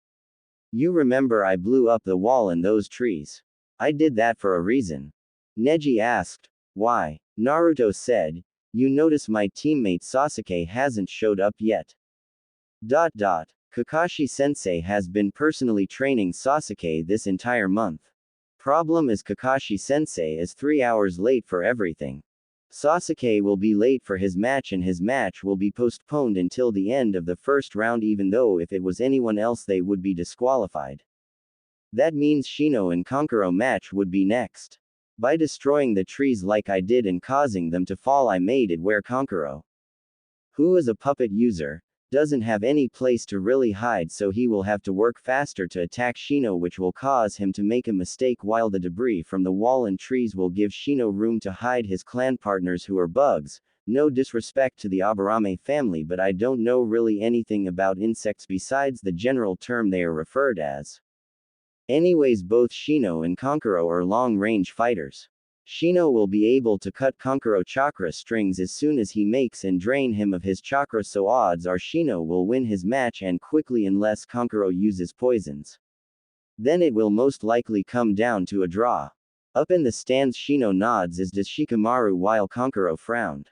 You remember I blew up the wall and those trees. I did that for a reason. Neji asked, Why? Naruto said, You notice my teammate Sasuke hasn't showed up yet. Kakashi-sensei has been personally training Sasuke this entire month. Problem is Kakashi-sensei is 3 hours late for everything. Sasuke will be late for his match and his match will be postponed until the end of the first round, even though if it was anyone else they would be disqualified. That means Shino and Kankuro match would be next. By destroying the trees like I did and causing them to fall, I made it where Kankuro, who is a puppet user, doesn't have any place to really hide, so he will have to work faster to attack Shino, which will cause him to make a mistake, while the debris from the wall and trees will give Shino room to hide his clan partners who are bugs. No disrespect to the Aburame family, but I don't know really anything about insects besides the general term they are referred as. Anyways, both Shino and Kankuro are long-range fighters. Shino will be able to cut Kankuro chakra strings as soon as he makes and drain him of his chakra, so odds are Shino will win his match and quickly unless Kankuro uses poisons. Then it will most likely come down to a draw. Up in the stands Shino nods as does Shikamaru while Kankuro frowned.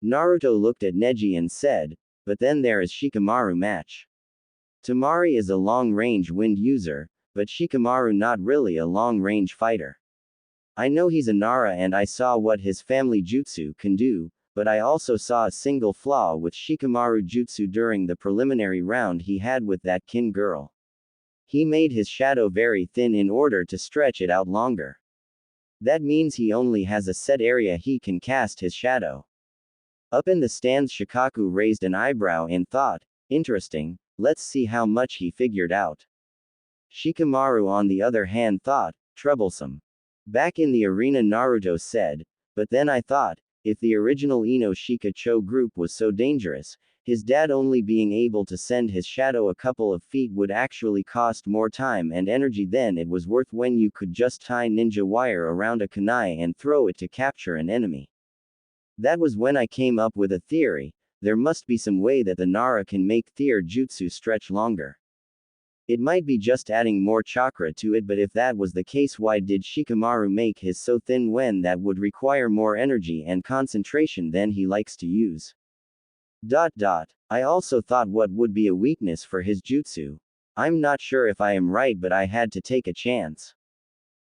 Naruto looked at Neji and said, But then there is Shikamaru match. Tamari is a long-range wind user, but Shikamaru not really a long-range fighter. I know he's a Nara and I saw what his family jutsu can do, but I also saw a single flaw with Shikamaru jutsu during the preliminary round he had with that kin girl. He made his shadow very thin in order to stretch it out longer. That means he only has a set area he can cast his shadow. Up in the stands Shikaku raised an eyebrow and thought, Interesting, let's see how much he figured out. Shikamaru on the other hand thought, Troublesome. Back in the arena Naruto said, But then I thought, if the original Ino Shika Cho group was so dangerous, his dad only being able to send his shadow a couple of feet would actually cost more time and energy than it was worth when you could just tie ninja wire around a kunai and throw it to capture an enemy. That was when I came up with a theory, there must be some way that the Nara can make their jutsu stretch longer. It might be just adding more chakra to it, but if that was the case, why did Shikamaru make his so thin when that would require more energy and concentration than he likes to use? I also thought what would be a weakness for his jutsu. I'm not sure if I am right, but I had to take a chance.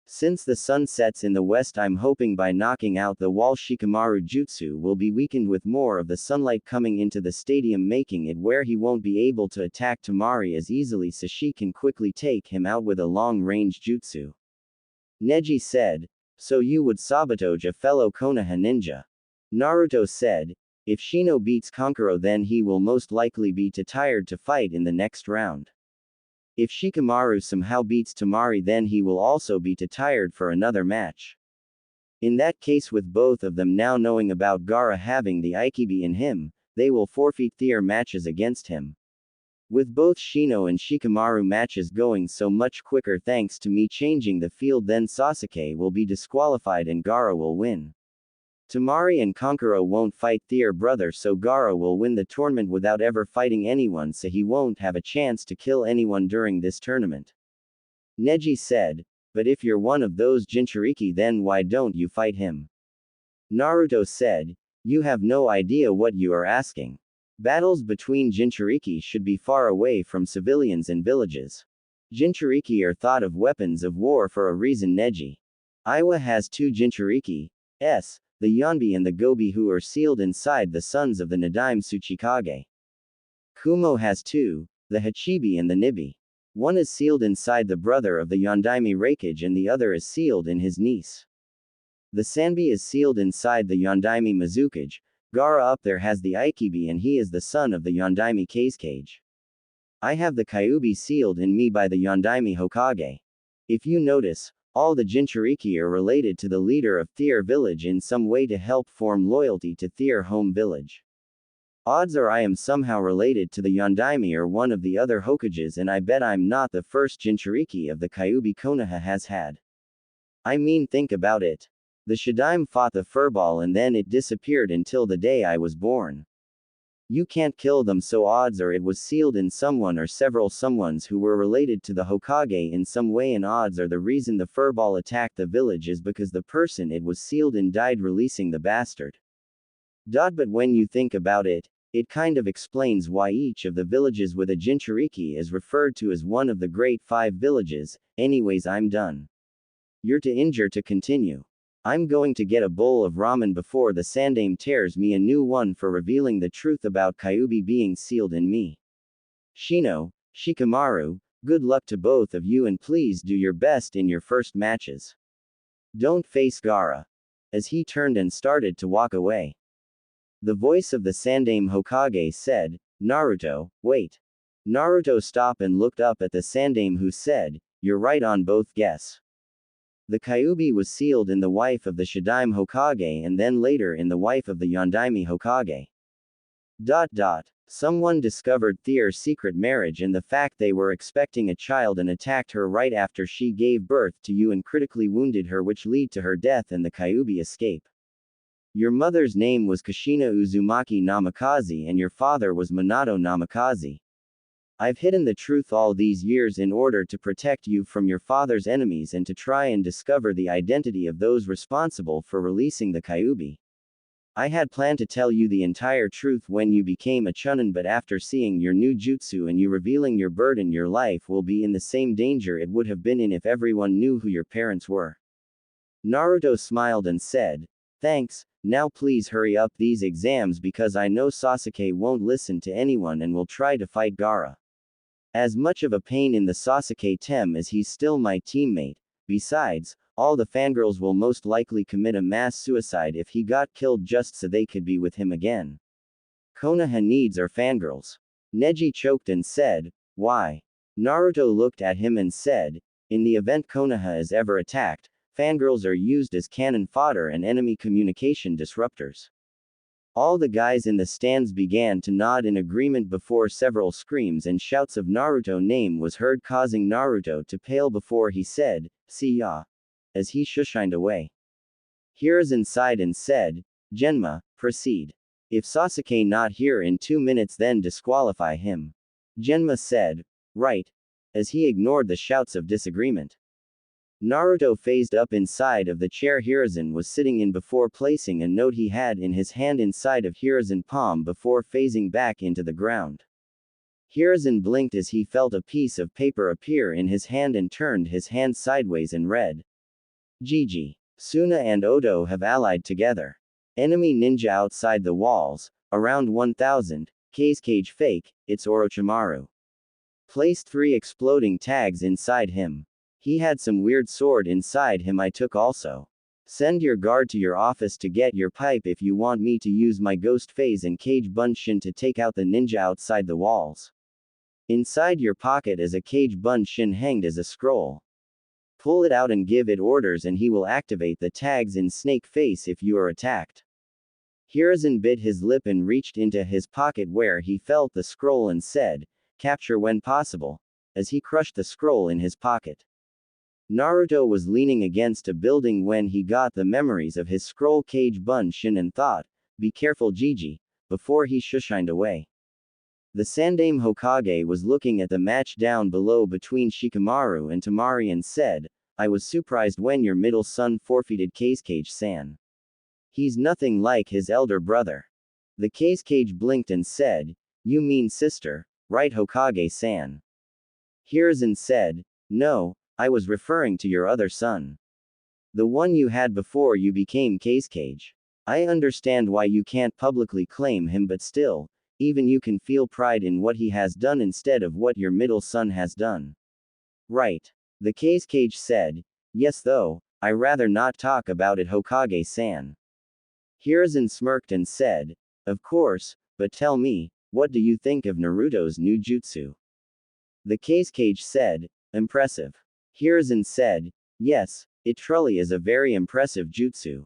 Since the sun sets in the west, I'm hoping by knocking out the wall Shikamaru jutsu will be weakened with more of the sunlight coming into the stadium, making it where he won't be able to attack Temari as easily, so she can quickly take him out with a long-range jutsu. Neji said, so you would sabotage a fellow Konoha ninja. Naruto said, if Shino beats Kankuro, then he will most likely be too tired to fight in the next round. If Shikamaru somehow beats Temari, then he will also be too tired for another match. In that case, with both of them now knowing about Gaara having the Aikibi in him, they will forfeit their matches against him. With both Shino and Shikamaru matches going so much quicker thanks to me changing the field, then Sasuke will be disqualified and Gaara will win. Temari and Kankuro won't fight their brother, so Gaara will win the tournament without ever fighting anyone, so he won't have a chance to kill anyone during this tournament. Neji said, but if you're one of those Jinchuriki, then why don't you fight him? Naruto said, you have no idea what you are asking. Battles between Jinchuriki should be far away from civilians and villages. Jinchuriki are thought of weapons of war for a reason. Neji. Iwa has two Jinchuriki, the Yonbi and the Gobi, who are sealed inside the sons of the Nadaime Tsuchikage. Kumo has two, the Hachibi and the Nibi. One is sealed inside the brother of the Yondaime Raikage and the other is sealed in his niece. The Sanbi is sealed inside the Yondaime Mizukage. Gaara up there has the Aikibi and he is the son of the Yondaime Kazekage. I have the Kyuubi sealed in me by the Yondaime Hokage. If you notice, all the Jinchuriki are related to the leader of their village in some way to help form loyalty to their home village. Odds are I am somehow related to the Yondaime or one of the other Hokages, and I bet I'm not the first Jinchuriki of the Kyuubi Konoha has had. I mean, think about it. The Shadaime fought the furball and then it disappeared until the day I was born. You can't kill them, so odds are it was sealed in someone or several someones who were related to the Hokage in some way, and odds are the reason the furball attacked the village is because the person it was sealed in died, releasing the bastard. But when you think about it, it kind of explains why each of the villages with a Jinchuriki is referred to as one of the Great Five Villages. Anyways, I'm done. You're to injure to continue. I'm going to get a bowl of ramen before the Sandaime tears me a new one for revealing the truth about Kyuubi being sealed in me. Shino, Shikamaru, good luck to both of you and please do your best in your first matches. Don't face Gaara. As he turned and started to walk away, the voice of the Sandaime Hokage said, Naruto, wait. Naruto stopped and looked up at the Sandaime, who said, you're right on both guess. The Kyuubi was sealed in the wife of the Shadaime Hokage and then later in the wife of the Yondaime Hokage. Someone discovered their secret marriage and the fact they were expecting a child and attacked her right after she gave birth to you and critically wounded her, which led to her death and the Kyuubi escape. Your mother's name was Kushina Uzumaki Namikaze and your father was Minato Namikaze. I've hidden the truth all these years in order to protect you from your father's enemies and to try and discover the identity of those responsible for releasing the Kyuubi. I had planned to tell you the entire truth when you became a Chunin, but after seeing your new jutsu and you revealing your burden, your life will be in the same danger it would have been in if everyone knew who your parents were. Naruto smiled and said, thanks, now please hurry up these exams because I know Sasuke won't listen to anyone and will try to fight Gaara. As much of a pain in the Sasuke tem as he's still my teammate. Besides, all the fangirls will most likely commit a mass suicide if he got killed just so they could be with him again. Konoha needs our fangirls. Neji choked and said, why? Naruto looked at him and said, in the event Konoha is ever attacked, fangirls are used as cannon fodder and enemy communication disruptors. All the guys in the stands began to nod in agreement before several screams and shouts of Naruto name was heard, causing Naruto to pale before he said, see ya, as he shushined away. Hiruzen sighed and said, Genma, proceed. If Sasuke not here in 2 minutes then disqualify him. Genma said, right, as he ignored the shouts of disagreement. Naruto phased up inside of the chair Hiruzen was sitting in before placing a note he had in his hand inside of Hiruzen's palm before phasing back into the ground. Hiruzen blinked as he felt a piece of paper appear in his hand and turned his hand sideways and read. Gigi. Suna and Odo have allied together. Enemy ninja outside the walls, around 1000, Cage fake, it's Orochimaru. Placed 3 exploding tags inside him. He had some weird sword inside him I took also. Send your guard to your office to get your pipe if you want me to use my ghost phase and Cage Bunshin to take out the ninja outside the walls. Inside your pocket is a Cage Bunshin hanged as a scroll. Pull it out and give it orders and he will activate the tags in snake face if you are attacked. Hiruzen bit his lip and reached into his pocket where he felt the scroll and said, capture when possible, as he crushed the scroll in his pocket. Naruto was leaning against a building when he got the memories of his scroll Cage Bunshin and thought, be careful Gigi, before he shushined away. The Sandaime Hokage was looking at the match down below between Shikamaru and Temari and said, I was surprised when your middle son forfeited Cage-san. He's nothing like his elder brother. The Cage blinked and said, you mean sister, right Hokage-san? Hiruzen said, no, I was referring to your other son. The one you had before you became Cage. I understand why you can't publicly claim him but still, even you can feel pride in what he has done instead of what your middle son has done. Right. The Cage said, yes though, I rather not talk about it Hokage-san. Hiruzen smirked and said, of course, but tell me, what do you think of Naruto's new jutsu? The Cage said, impressive. Hiruzen said, yes, it truly is a very impressive jutsu.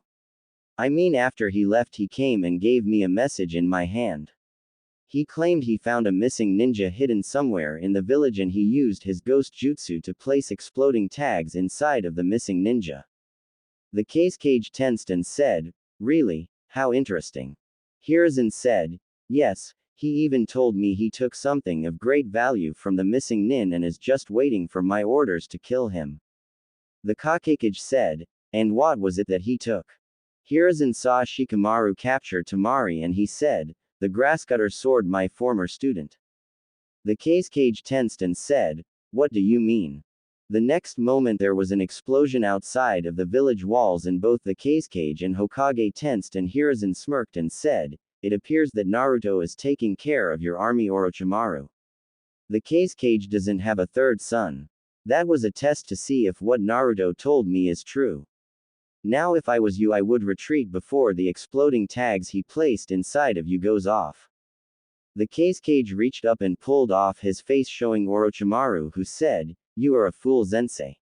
I mean after he left he came and gave me a message in my hand. He claimed he found a missing ninja hidden somewhere in the village and he used his ghost jutsu to place exploding tags inside of the missing ninja. The Cage tensed and said, really, how interesting. Hiruzen said, yes, he even told me he took something of great value from the missing nin and is just waiting for my orders to kill him. The Kakashi said, and what was it that he took? Hiruzen saw Shikamaru capture Temari and he said, the grasscutter sword my former student. The Cage tensed and said, what do you mean? The next moment there was an explosion outside of the village walls and both the Cage and Hokage tensed and Hiruzen smirked and said, it appears that Naruto is taking care of your army Orochimaru. The Cage doesn't have a third son. That was a test to see if what Naruto told me is true. Now if I was you I would retreat before the exploding tags he placed inside of you goes off. The Cage reached up and pulled off his face showing Orochimaru who said, you are a fool Sensei.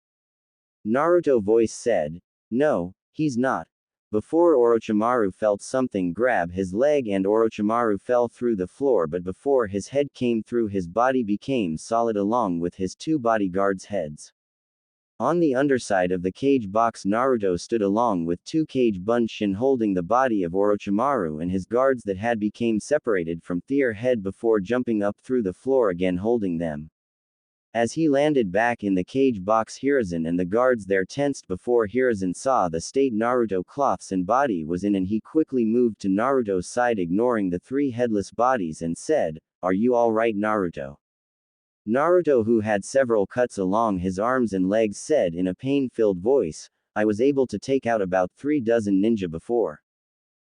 Naruto voice said, no, he's not. Before Orochimaru felt something grab his leg and Orochimaru fell through the floor but before his head came through his body became solid along with his 2 bodyguards' heads. On the underside of the cage box Naruto stood along with 2 Cage Bunshin holding the body of Orochimaru and his guards that had became separated from their head before jumping up through the floor again holding them. As he landed back in the cage box Hiruzen and the guards there tensed before Hiruzen saw the state Naruto cloths and body was in and he quickly moved to Naruto's side ignoring the 3 headless bodies and said, are you alright Naruto? Naruto who had several cuts along his arms and legs said in a pain-filled voice, I was able to take out about 3 dozen ninja before.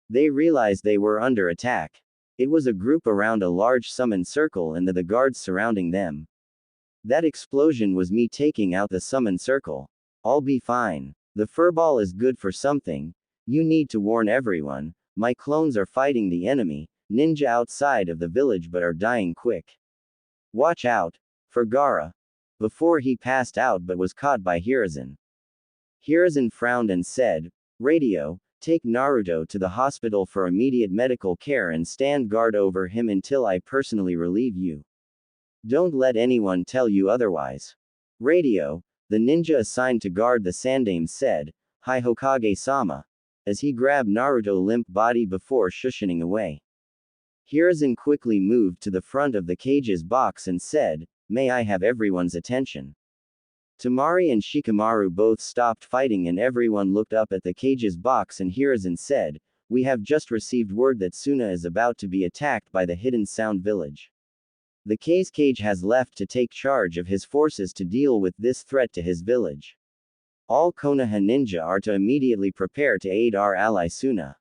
They realized they were under attack. It was a group around a large summon circle and the guards surrounding them. That explosion was me taking out the summon circle. I'll be fine. The furball is good for something. You need to warn everyone, my clones are fighting the enemy, ninja outside of the village but are dying quick. Watch out for Gaara. Before he passed out but was caught by Hiruzen. Hiruzen frowned and said, radio, take Naruto to the hospital for immediate medical care and stand guard over him until I personally relieve you. Don't let anyone tell you otherwise. Radio, the ninja assigned to guard the Sandaime said, hi Hokage-sama, as he grabbed Naruto's limp body before shushing away. Hiruzen quickly moved to the front of the cage's box and said, may I have everyone's attention. Temari and Shikamaru both stopped fighting and everyone looked up at the cage's box and Hiruzen said, we have just received word that Suna is about to be attacked by the Hidden Sound Village. The Cage has left to take charge of his forces to deal with this threat to his village. All Konoha ninja are to immediately prepare to aid our ally Suna.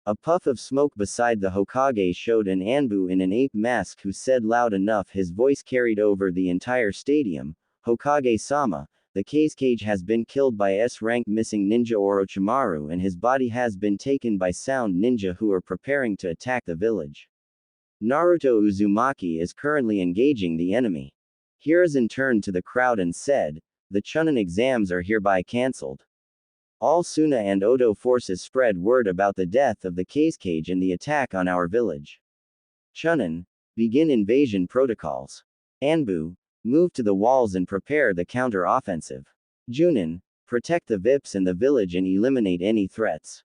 A puff of smoke beside the Hokage showed an Anbu in an ape mask who said loud enough his voice carried over the entire stadium, "Hokage-sama, the Kazekage has been killed by S-rank missing ninja Orochimaru and his body has been taken by sound ninja who are preparing to attack the village. Naruto Uzumaki is currently engaging the enemy." Hiruzen turned to the crowd and said, "The Chunin exams are hereby cancelled. All Suna and Odo forces spread word about the death of the Kazekage and the attack on our village. Chunin, begin invasion protocols. Anbu, move to the walls and prepare the counter-offensive. Junin, protect the VIPs in the village and eliminate any threats.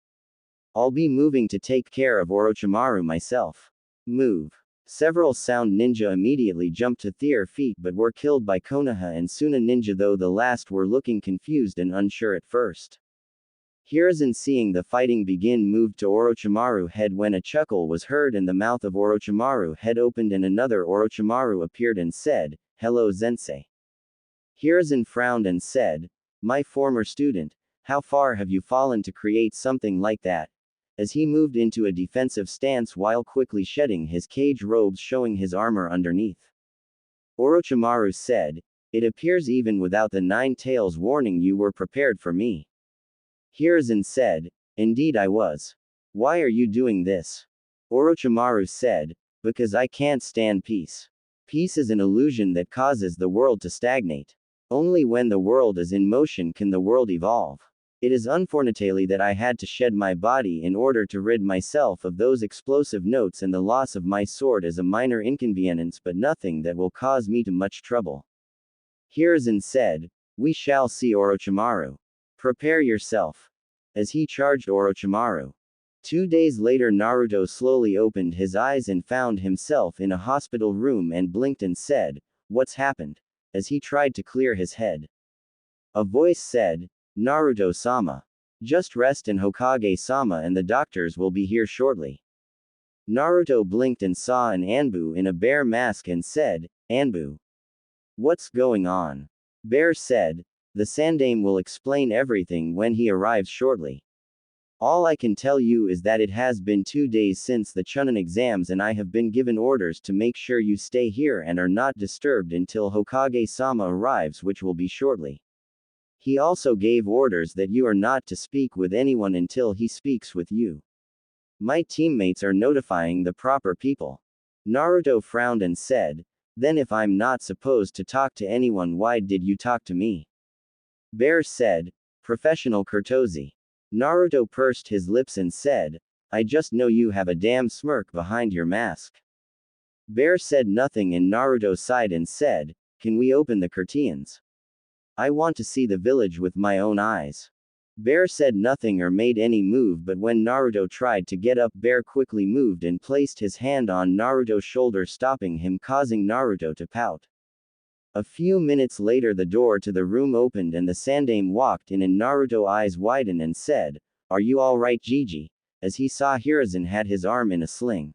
I'll be moving to take care of Orochimaru myself. Move." Several sound ninja immediately jumped to their feet but were killed by Konoha and Suna ninja, though the last were looking confused and unsure at first. Hiruzen, seeing the fighting begin, moved to Orochimaru head when a chuckle was heard and the mouth of Orochimaru head opened and another Orochimaru appeared and said, "Hello Zensei." Hiruzen frowned and said, "My former student, how far have you fallen to create something like that?" As he moved into a defensive stance while quickly shedding his cage robes showing his armor underneath. Orochimaru said, "It appears even without the 9 tails warning you were prepared for me." Hiruzen said, "Indeed I was. Why are you doing this?" Orochimaru said, "Because I can't stand peace. Peace is an illusion that causes the world to stagnate. Only when the world is in motion can the world evolve. It is unfortunately that I had to shed my body in order to rid myself of those explosive notes, and the loss of my sword is a minor inconvenience but nothing that will cause me too much trouble." Hiruzen said, "We shall see Orochimaru. Prepare yourself." As he charged Orochimaru. 2 days later, Naruto slowly opened his eyes and found himself in a hospital room and blinked and said, "What's happened?" as he tried to clear his head. A voice said, "Naruto-sama. Just rest and Hokage-sama and the doctors will be here shortly." Naruto blinked and saw an Anbu in a bear mask and said, "Anbu. What's going on?" Bear said, "The Sandame will explain everything when he arrives shortly. All I can tell you is that it has been 2 days since the Chunin exams and I have been given orders to make sure you stay here and are not disturbed until Hokage-sama arrives, which will be shortly. He also gave orders that you are not to speak with anyone until he speaks with you. My teammates are notifying the proper people." Naruto frowned and said, "Then if I'm not supposed to talk to anyone, why did you talk to me?" Bear said, "Professional courtesy." Naruto pursed his lips and said, "I just know you have a damn smirk behind your mask." Bear said nothing and Naruto sighed and said, "Can we open the curtains? I want to see the village with my own eyes." Bear said nothing or made any move, but when Naruto tried to get up, Bear quickly moved and placed his hand on Naruto's shoulder, stopping him, causing Naruto to pout. A few minutes later, the door to the room opened and the Sandame walked in and Naruto's eyes widened and said, "Are you alright, Gigi?" as he saw Hiruzen had his arm in a sling.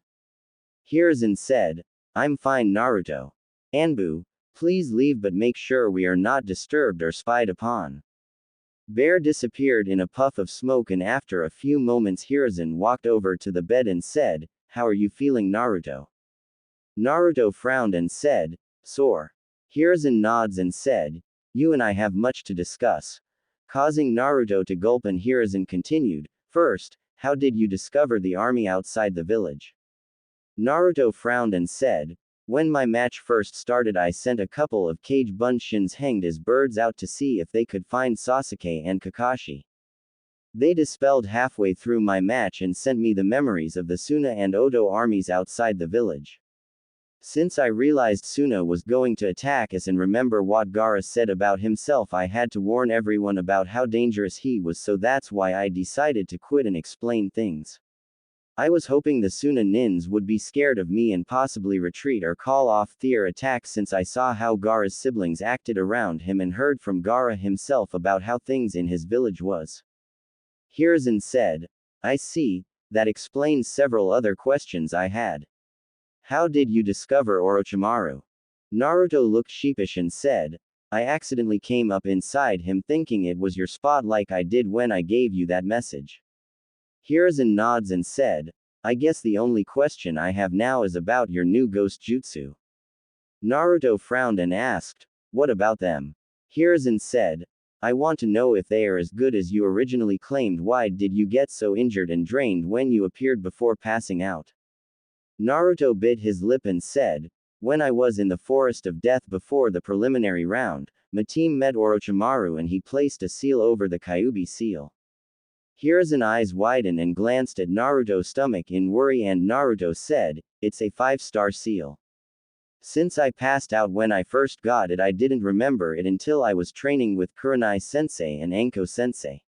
Hiruzen said, "I'm fine, Naruto. Anbu, please leave but make sure we are not disturbed or spied upon." Bear disappeared in a puff of smoke and after a few moments Hiruzen walked over to the bed and said, "How are you feeling, Naruto?" Naruto frowned and said, "Sore." Hiruzen nods and said, "You and I have much to discuss." Causing Naruto to gulp, and Hiruzen continued, "First, how did you discover the army outside the village?" Naruto frowned and said, "When my match first started, I sent a couple of Kage Bunshins hanged as birds out to see if they could find Sasuke and Kakashi. They dispelled halfway through my match and sent me the memories of the Suna and Odo armies outside the village. Since I realized Suna was going to attack us and remember what Gaara said about himself, I had to warn everyone about how dangerous he was, so that's why I decided to quit and explain things. I was hoping the Suna nins would be scared of me and possibly retreat or call off their attacks, since I saw how Gaara's siblings acted around him and heard from Gaara himself about how things in his village was." Hiruzen said, "I see, that explains several other questions I had. How did you discover Orochimaru?" Naruto looked sheepish and said, I accidentally came up inside him thinking it was your spot like I did when I gave you that message. Hiruzen nods and said, I guess the only question I have now is about your new ghost jutsu. Naruto frowned and asked, what about them? Hiruzen said, I want to know if they are as good as you originally claimed. Why did you get so injured and drained when you appeared before passing out? Naruto bit his lip and said, when I was in the Forest of Death before the preliminary round, my team met Orochimaru and he placed a seal over the Kyuubi seal. Hiruzen's eyes widened and glanced at Naruto's stomach in worry and Naruto said, it's a 5-star seal. Since I passed out when I first got it, I didn't remember it until I was training with Kurenai sensei and Anko sensei.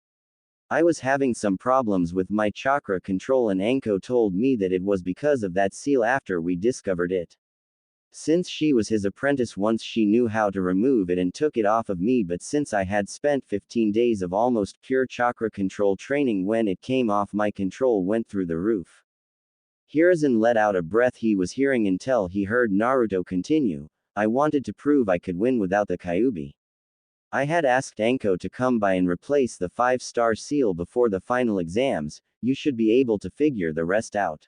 I was having some problems with my chakra control and Anko told me that it was because of that seal after we discovered it. Since she was his apprentice once, she knew how to remove it and took it off of me, but since I had spent 15 days of almost pure chakra control training, when it came off, my control went through the roof. Hiruzen let out a breath he was hearing until he heard Naruto continue, I wanted to prove I could win without the Kyuubi. I had asked Anko to come by and replace the 5-star seal before the final exams, you should be able to figure the rest out.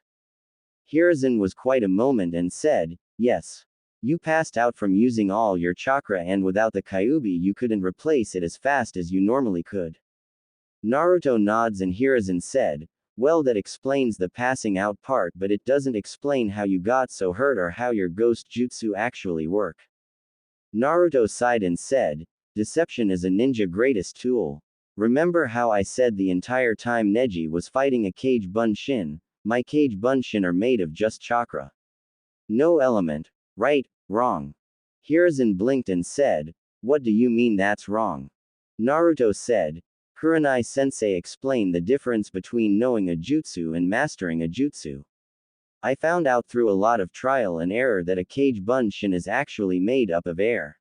Hiruzen was quite a moment and said, yes. You passed out from using all your chakra and without the Kyuubi you couldn't replace it as fast as you normally could. Naruto nods and Hiruzen said, well, that explains the passing out part, but it doesn't explain how you got so hurt or how your ghost jutsu actually work. Naruto sighed and said, deception is a ninja greatest tool. Remember how I said the entire time Neji was fighting a Kage Bunshin? My Kage Bunshin are made of just chakra. No element. Right, wrong. Hiruzen blinked and said, what do you mean that's wrong? Naruto said, Kurenai sensei explained the difference between knowing a jutsu and mastering a jutsu. I found out through a lot of trial and error that a Kage Bunshin is actually made up of air.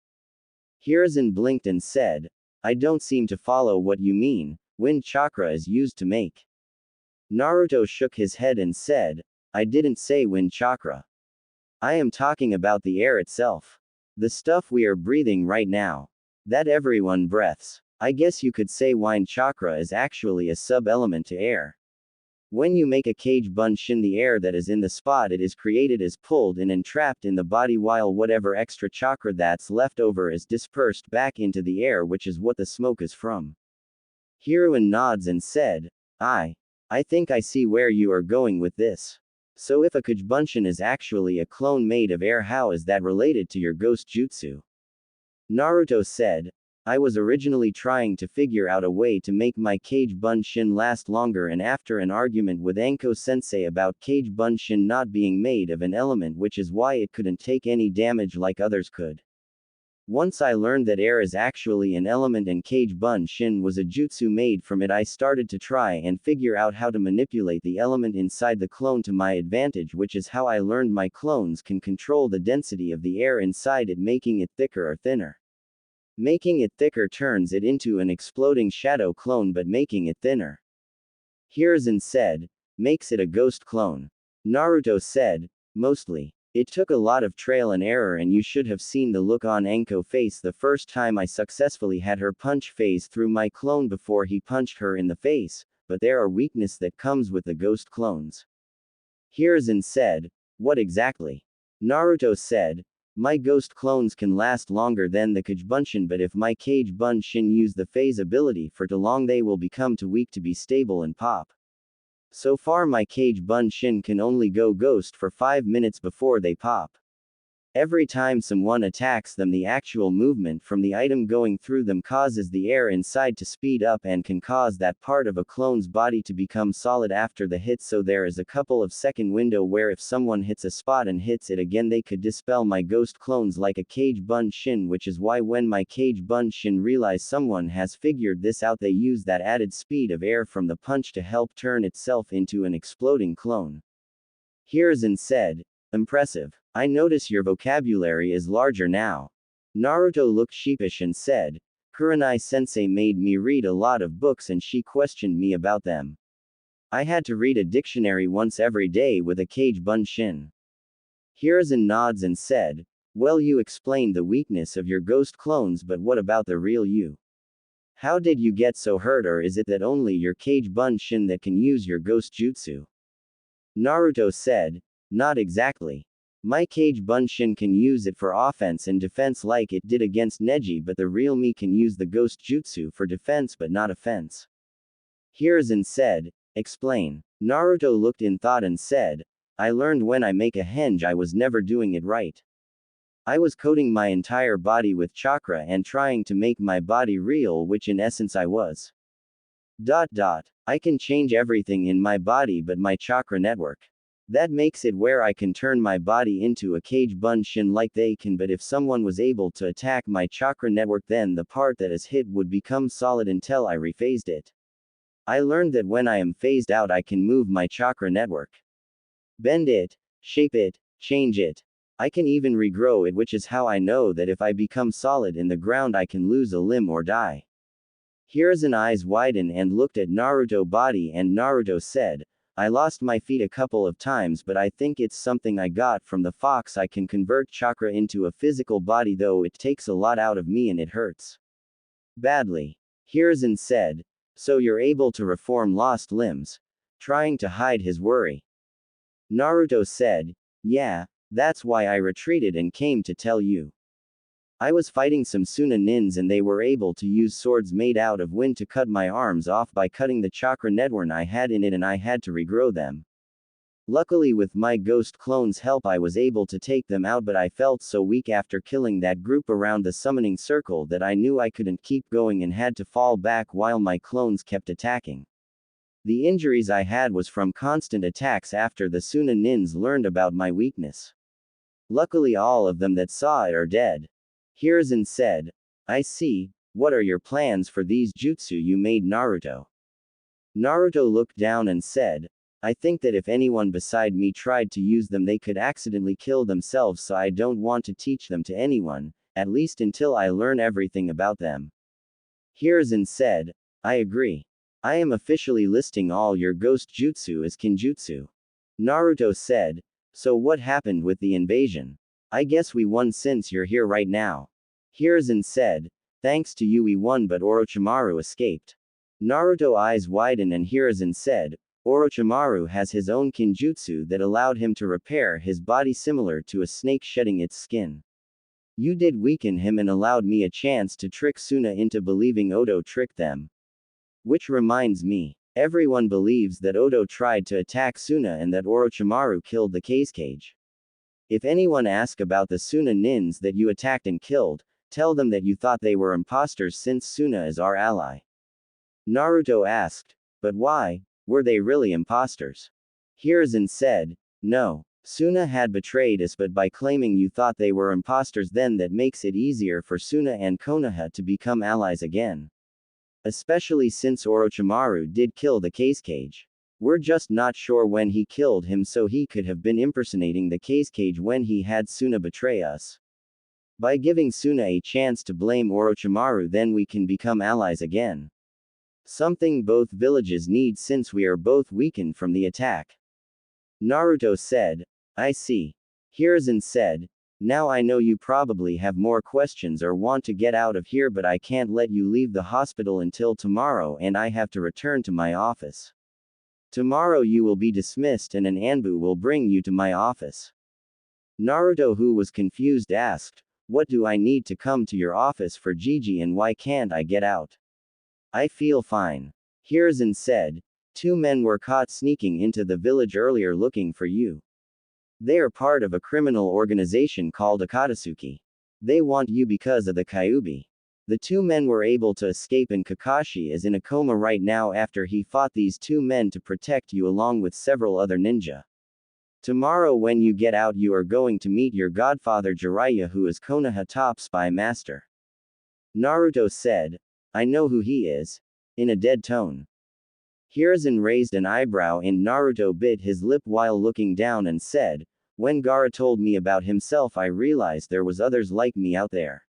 Hiruzen blinked and said, I don't seem to follow what you mean. Wind chakra is used to make. Naruto shook his head and said, I didn't say wind chakra. I am talking about the air itself. The stuff we are breathing right now. That everyone breathes. I guess you could say wind chakra is actually a sub-element to air. When you make a Kage Bunshin, the air that is in the spot it is created is pulled in and trapped in the body, while whatever extra chakra that's left over is dispersed back into the air, which is what the smoke is from. Hiruzen nods and said, I think I see where you are going with this. So if a Kage Bunshin is actually a clone made of air, how is that related to your ghost jutsu? Naruto said, I was originally trying to figure out a way to make my Kage Bunshin last longer, and after an argument with Anko sensei about Kage Bunshin not being made of an element, which is why it couldn't take any damage like others could. Once I learned that air is actually an element and Kage Bunshin was a jutsu made from it, I started to try and figure out how to manipulate the element inside the clone to my advantage, which is how I learned my clones can control the density of the air inside it, making it thicker or thinner. Making it thicker turns it into an exploding shadow clone, but making it thinner, Hiruzen said, makes it a ghost clone. Naruto said, mostly. It took a lot of trial and error, and you should have seen the look on Anko's face the first time I successfully had her punch phase through my clone before he punched her in the face, but there are weaknesses that comes with the ghost clones. Hiruzen said, what exactly? Naruto said, my ghost clones can last longer than the Kage Bunshin, but if my Kage Bunshin use the phase ability for too long, they will become too weak to be stable and pop. So far my Kage Bunshin can only go ghost for 5 minutes before they pop. Every time someone attacks them, the actual movement from the item going through them causes the air inside to speed up and can cause that part of a clone's body to become solid after the hit, so there is a couple of second window where if someone hits a spot and hits it again, they could dispel my ghost clones like a Kage Bunshin, which is why when my Kage Bunshin realize someone has figured this out, they use that added speed of air from the punch to help turn itself into an exploding clone. Hiruzen said, impressive. I notice your vocabulary is larger now. Naruto looked sheepish and said, Kurenai sensei made me read a lot of books and she questioned me about them. I had to read a dictionary once every day with a Kage Bunshin. Hiruzen nods and said, Well, you explained the weakness of your ghost clones, but what about the real you? How did you get so hurt, or is it that only your Kage Bunshin that can use your ghost jutsu? Naruto said, not exactly. My Kage Bunshin can use it for offense and defense like it did against Neji, but the real me can use the ghost jutsu for defense but not offense. Hiruzen said, explain. Naruto looked in thought and said, I learned when I make a henge I was never doing it right. I was coating my entire body with chakra and trying to make my body real, which in essence I was. I can change everything in my body but my chakra network. That makes it where I can turn my body into a Kage Bunshin like they can, but if someone was able to attack my chakra network, then the part that is hit would become solid until I rephased it. I learned that when I am phased out I can move my chakra network. Bend it, shape it, change it. I can even regrow it, which is how I know that if I become solid in the ground I can lose a limb or die. Hiruzen's eyes widened and looked at Naruto's body, and Naruto said, I lost my feet a couple of times, but I think it's something I got from the fox. I can convert chakra into a physical body, though it takes a lot out of me and it hurts badly. Hiruzen said, so you're able to reform lost limbs? Trying to hide his worry. Naruto said, yeah, that's why I retreated and came to tell you. I was fighting some Suna nins and they were able to use swords made out of wind to cut my arms off by cutting the chakra network I had in it, and I had to regrow them. Luckily, with my ghost clone's help I was able to take them out, but I felt so weak after killing that group around the summoning circle that I knew I couldn't keep going and had to fall back while my clones kept attacking. The injuries I had was from constant attacks after the Suna nins learned about my weakness. Luckily all of them that saw it are dead. Hiruzen said, I see. What are your plans for these jutsu you made, Naruto? Naruto looked down and said, I think that if anyone beside me tried to use them they could accidentally kill themselves, so I don't want to teach them to anyone, at least until I learn everything about them. Hiruzen said, I agree. I am officially listing all your ghost jutsu as kinjutsu. Naruto said, so what happened with the invasion? I guess we won since you're here right now. Hiruzen said, thanks to you we won, but Orochimaru escaped. Naruto's eyes widened and Hiruzen said, Orochimaru has his own kinjutsu that allowed him to repair his body similar to a snake shedding its skin. You did weaken him and allowed me a chance to trick Suna into believing Odo tricked them. Which reminds me, everyone believes that Odo tried to attack Suna and that Orochimaru killed the Kazekage. If anyone asks about the Suna nins that you attacked and killed, tell them that you thought they were imposters since Suna is our ally. Naruto asked, but why? Were they really imposters? Hiruzen said, no. Suna had betrayed us, but by claiming you thought they were imposters, then that makes it easier for Suna and Konoha to become allies again. Especially since Orochimaru did kill the Kazekage. We're just not sure when he killed him, so he could have been impersonating the Kazekage when he had Suna betray us. By giving Suna a chance to blame Orochimaru, then we can become allies again. Something both villages need since we are both weakened from the attack. Naruto said, I see. Hiruzen said, now I know you probably have more questions or want to get out of here, but I can't let you leave the hospital until tomorrow and I have to return to my office. Tomorrow you will be dismissed and an Anbu will bring you to my office. Naruto, who was confused, asked, what do I need to come to your office for, Gigi, and why can't I get out? I feel fine. Hiruzen said, 2 men were caught sneaking into the village earlier looking for you. They are part of a criminal organization called Akatsuki. They want you because of the Kyuubi. The 2 men were able to escape and Kakashi is in a coma right now after he fought these 2 men to protect you along with several other ninja. Tomorrow when you get out you are going to meet your godfather Jiraiya, who is Konoha top spy master. Naruto said, I know who he is. In a dead tone. Hiruzen raised an eyebrow and Naruto bit his lip while looking down and said, when Gaara told me about himself I realized there was others like me out there.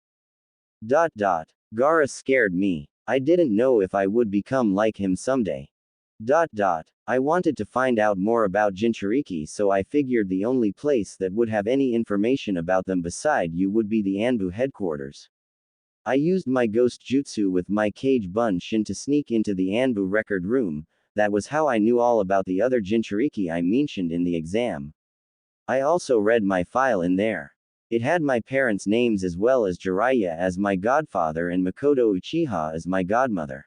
Gaara scared me. I didn't know if I would become like him someday. I wanted to find out more about Jinchuriki, so I figured the only place that would have any information about them beside you would be the Anbu headquarters. I used my ghost jutsu with my Kage Bunshin to sneak into the Anbu record room. That was how I knew all about the other Jinchuriki I mentioned in the exam. I also read my file in there. It had my parents' names as well as Jiraiya as my godfather and Makoto Uchiha as my godmother.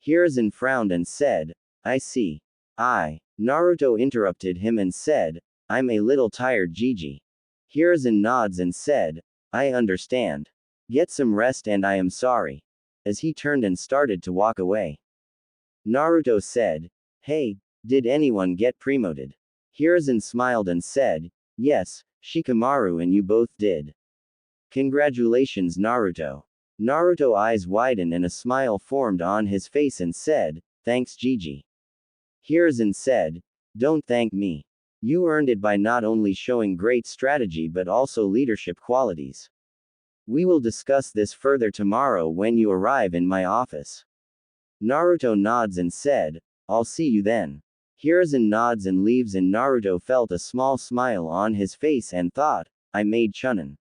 Hiruzen frowned and said, I see. Naruto interrupted him and said, I'm a little tired, Gigi. Hiruzen nods and said, I understand. Get some rest and I am sorry. As he turned and started to walk away. Naruto said, Hey, did anyone get promoted? Hiruzen smiled and said, Yes, Shikamaru and you both did. Congratulations, Naruto. Naruto eyes widened and a smile formed on his face and said, Thanks, Gigi. Hiruzen said, Don't thank me. You earned it by not only showing great strategy but also leadership qualities. We will discuss this further tomorrow when you arrive in my office. Naruto nods and said, I'll see you then. Hiruzen nods and leaves and Naruto felt a small smile on his face and thought, I made Chunin.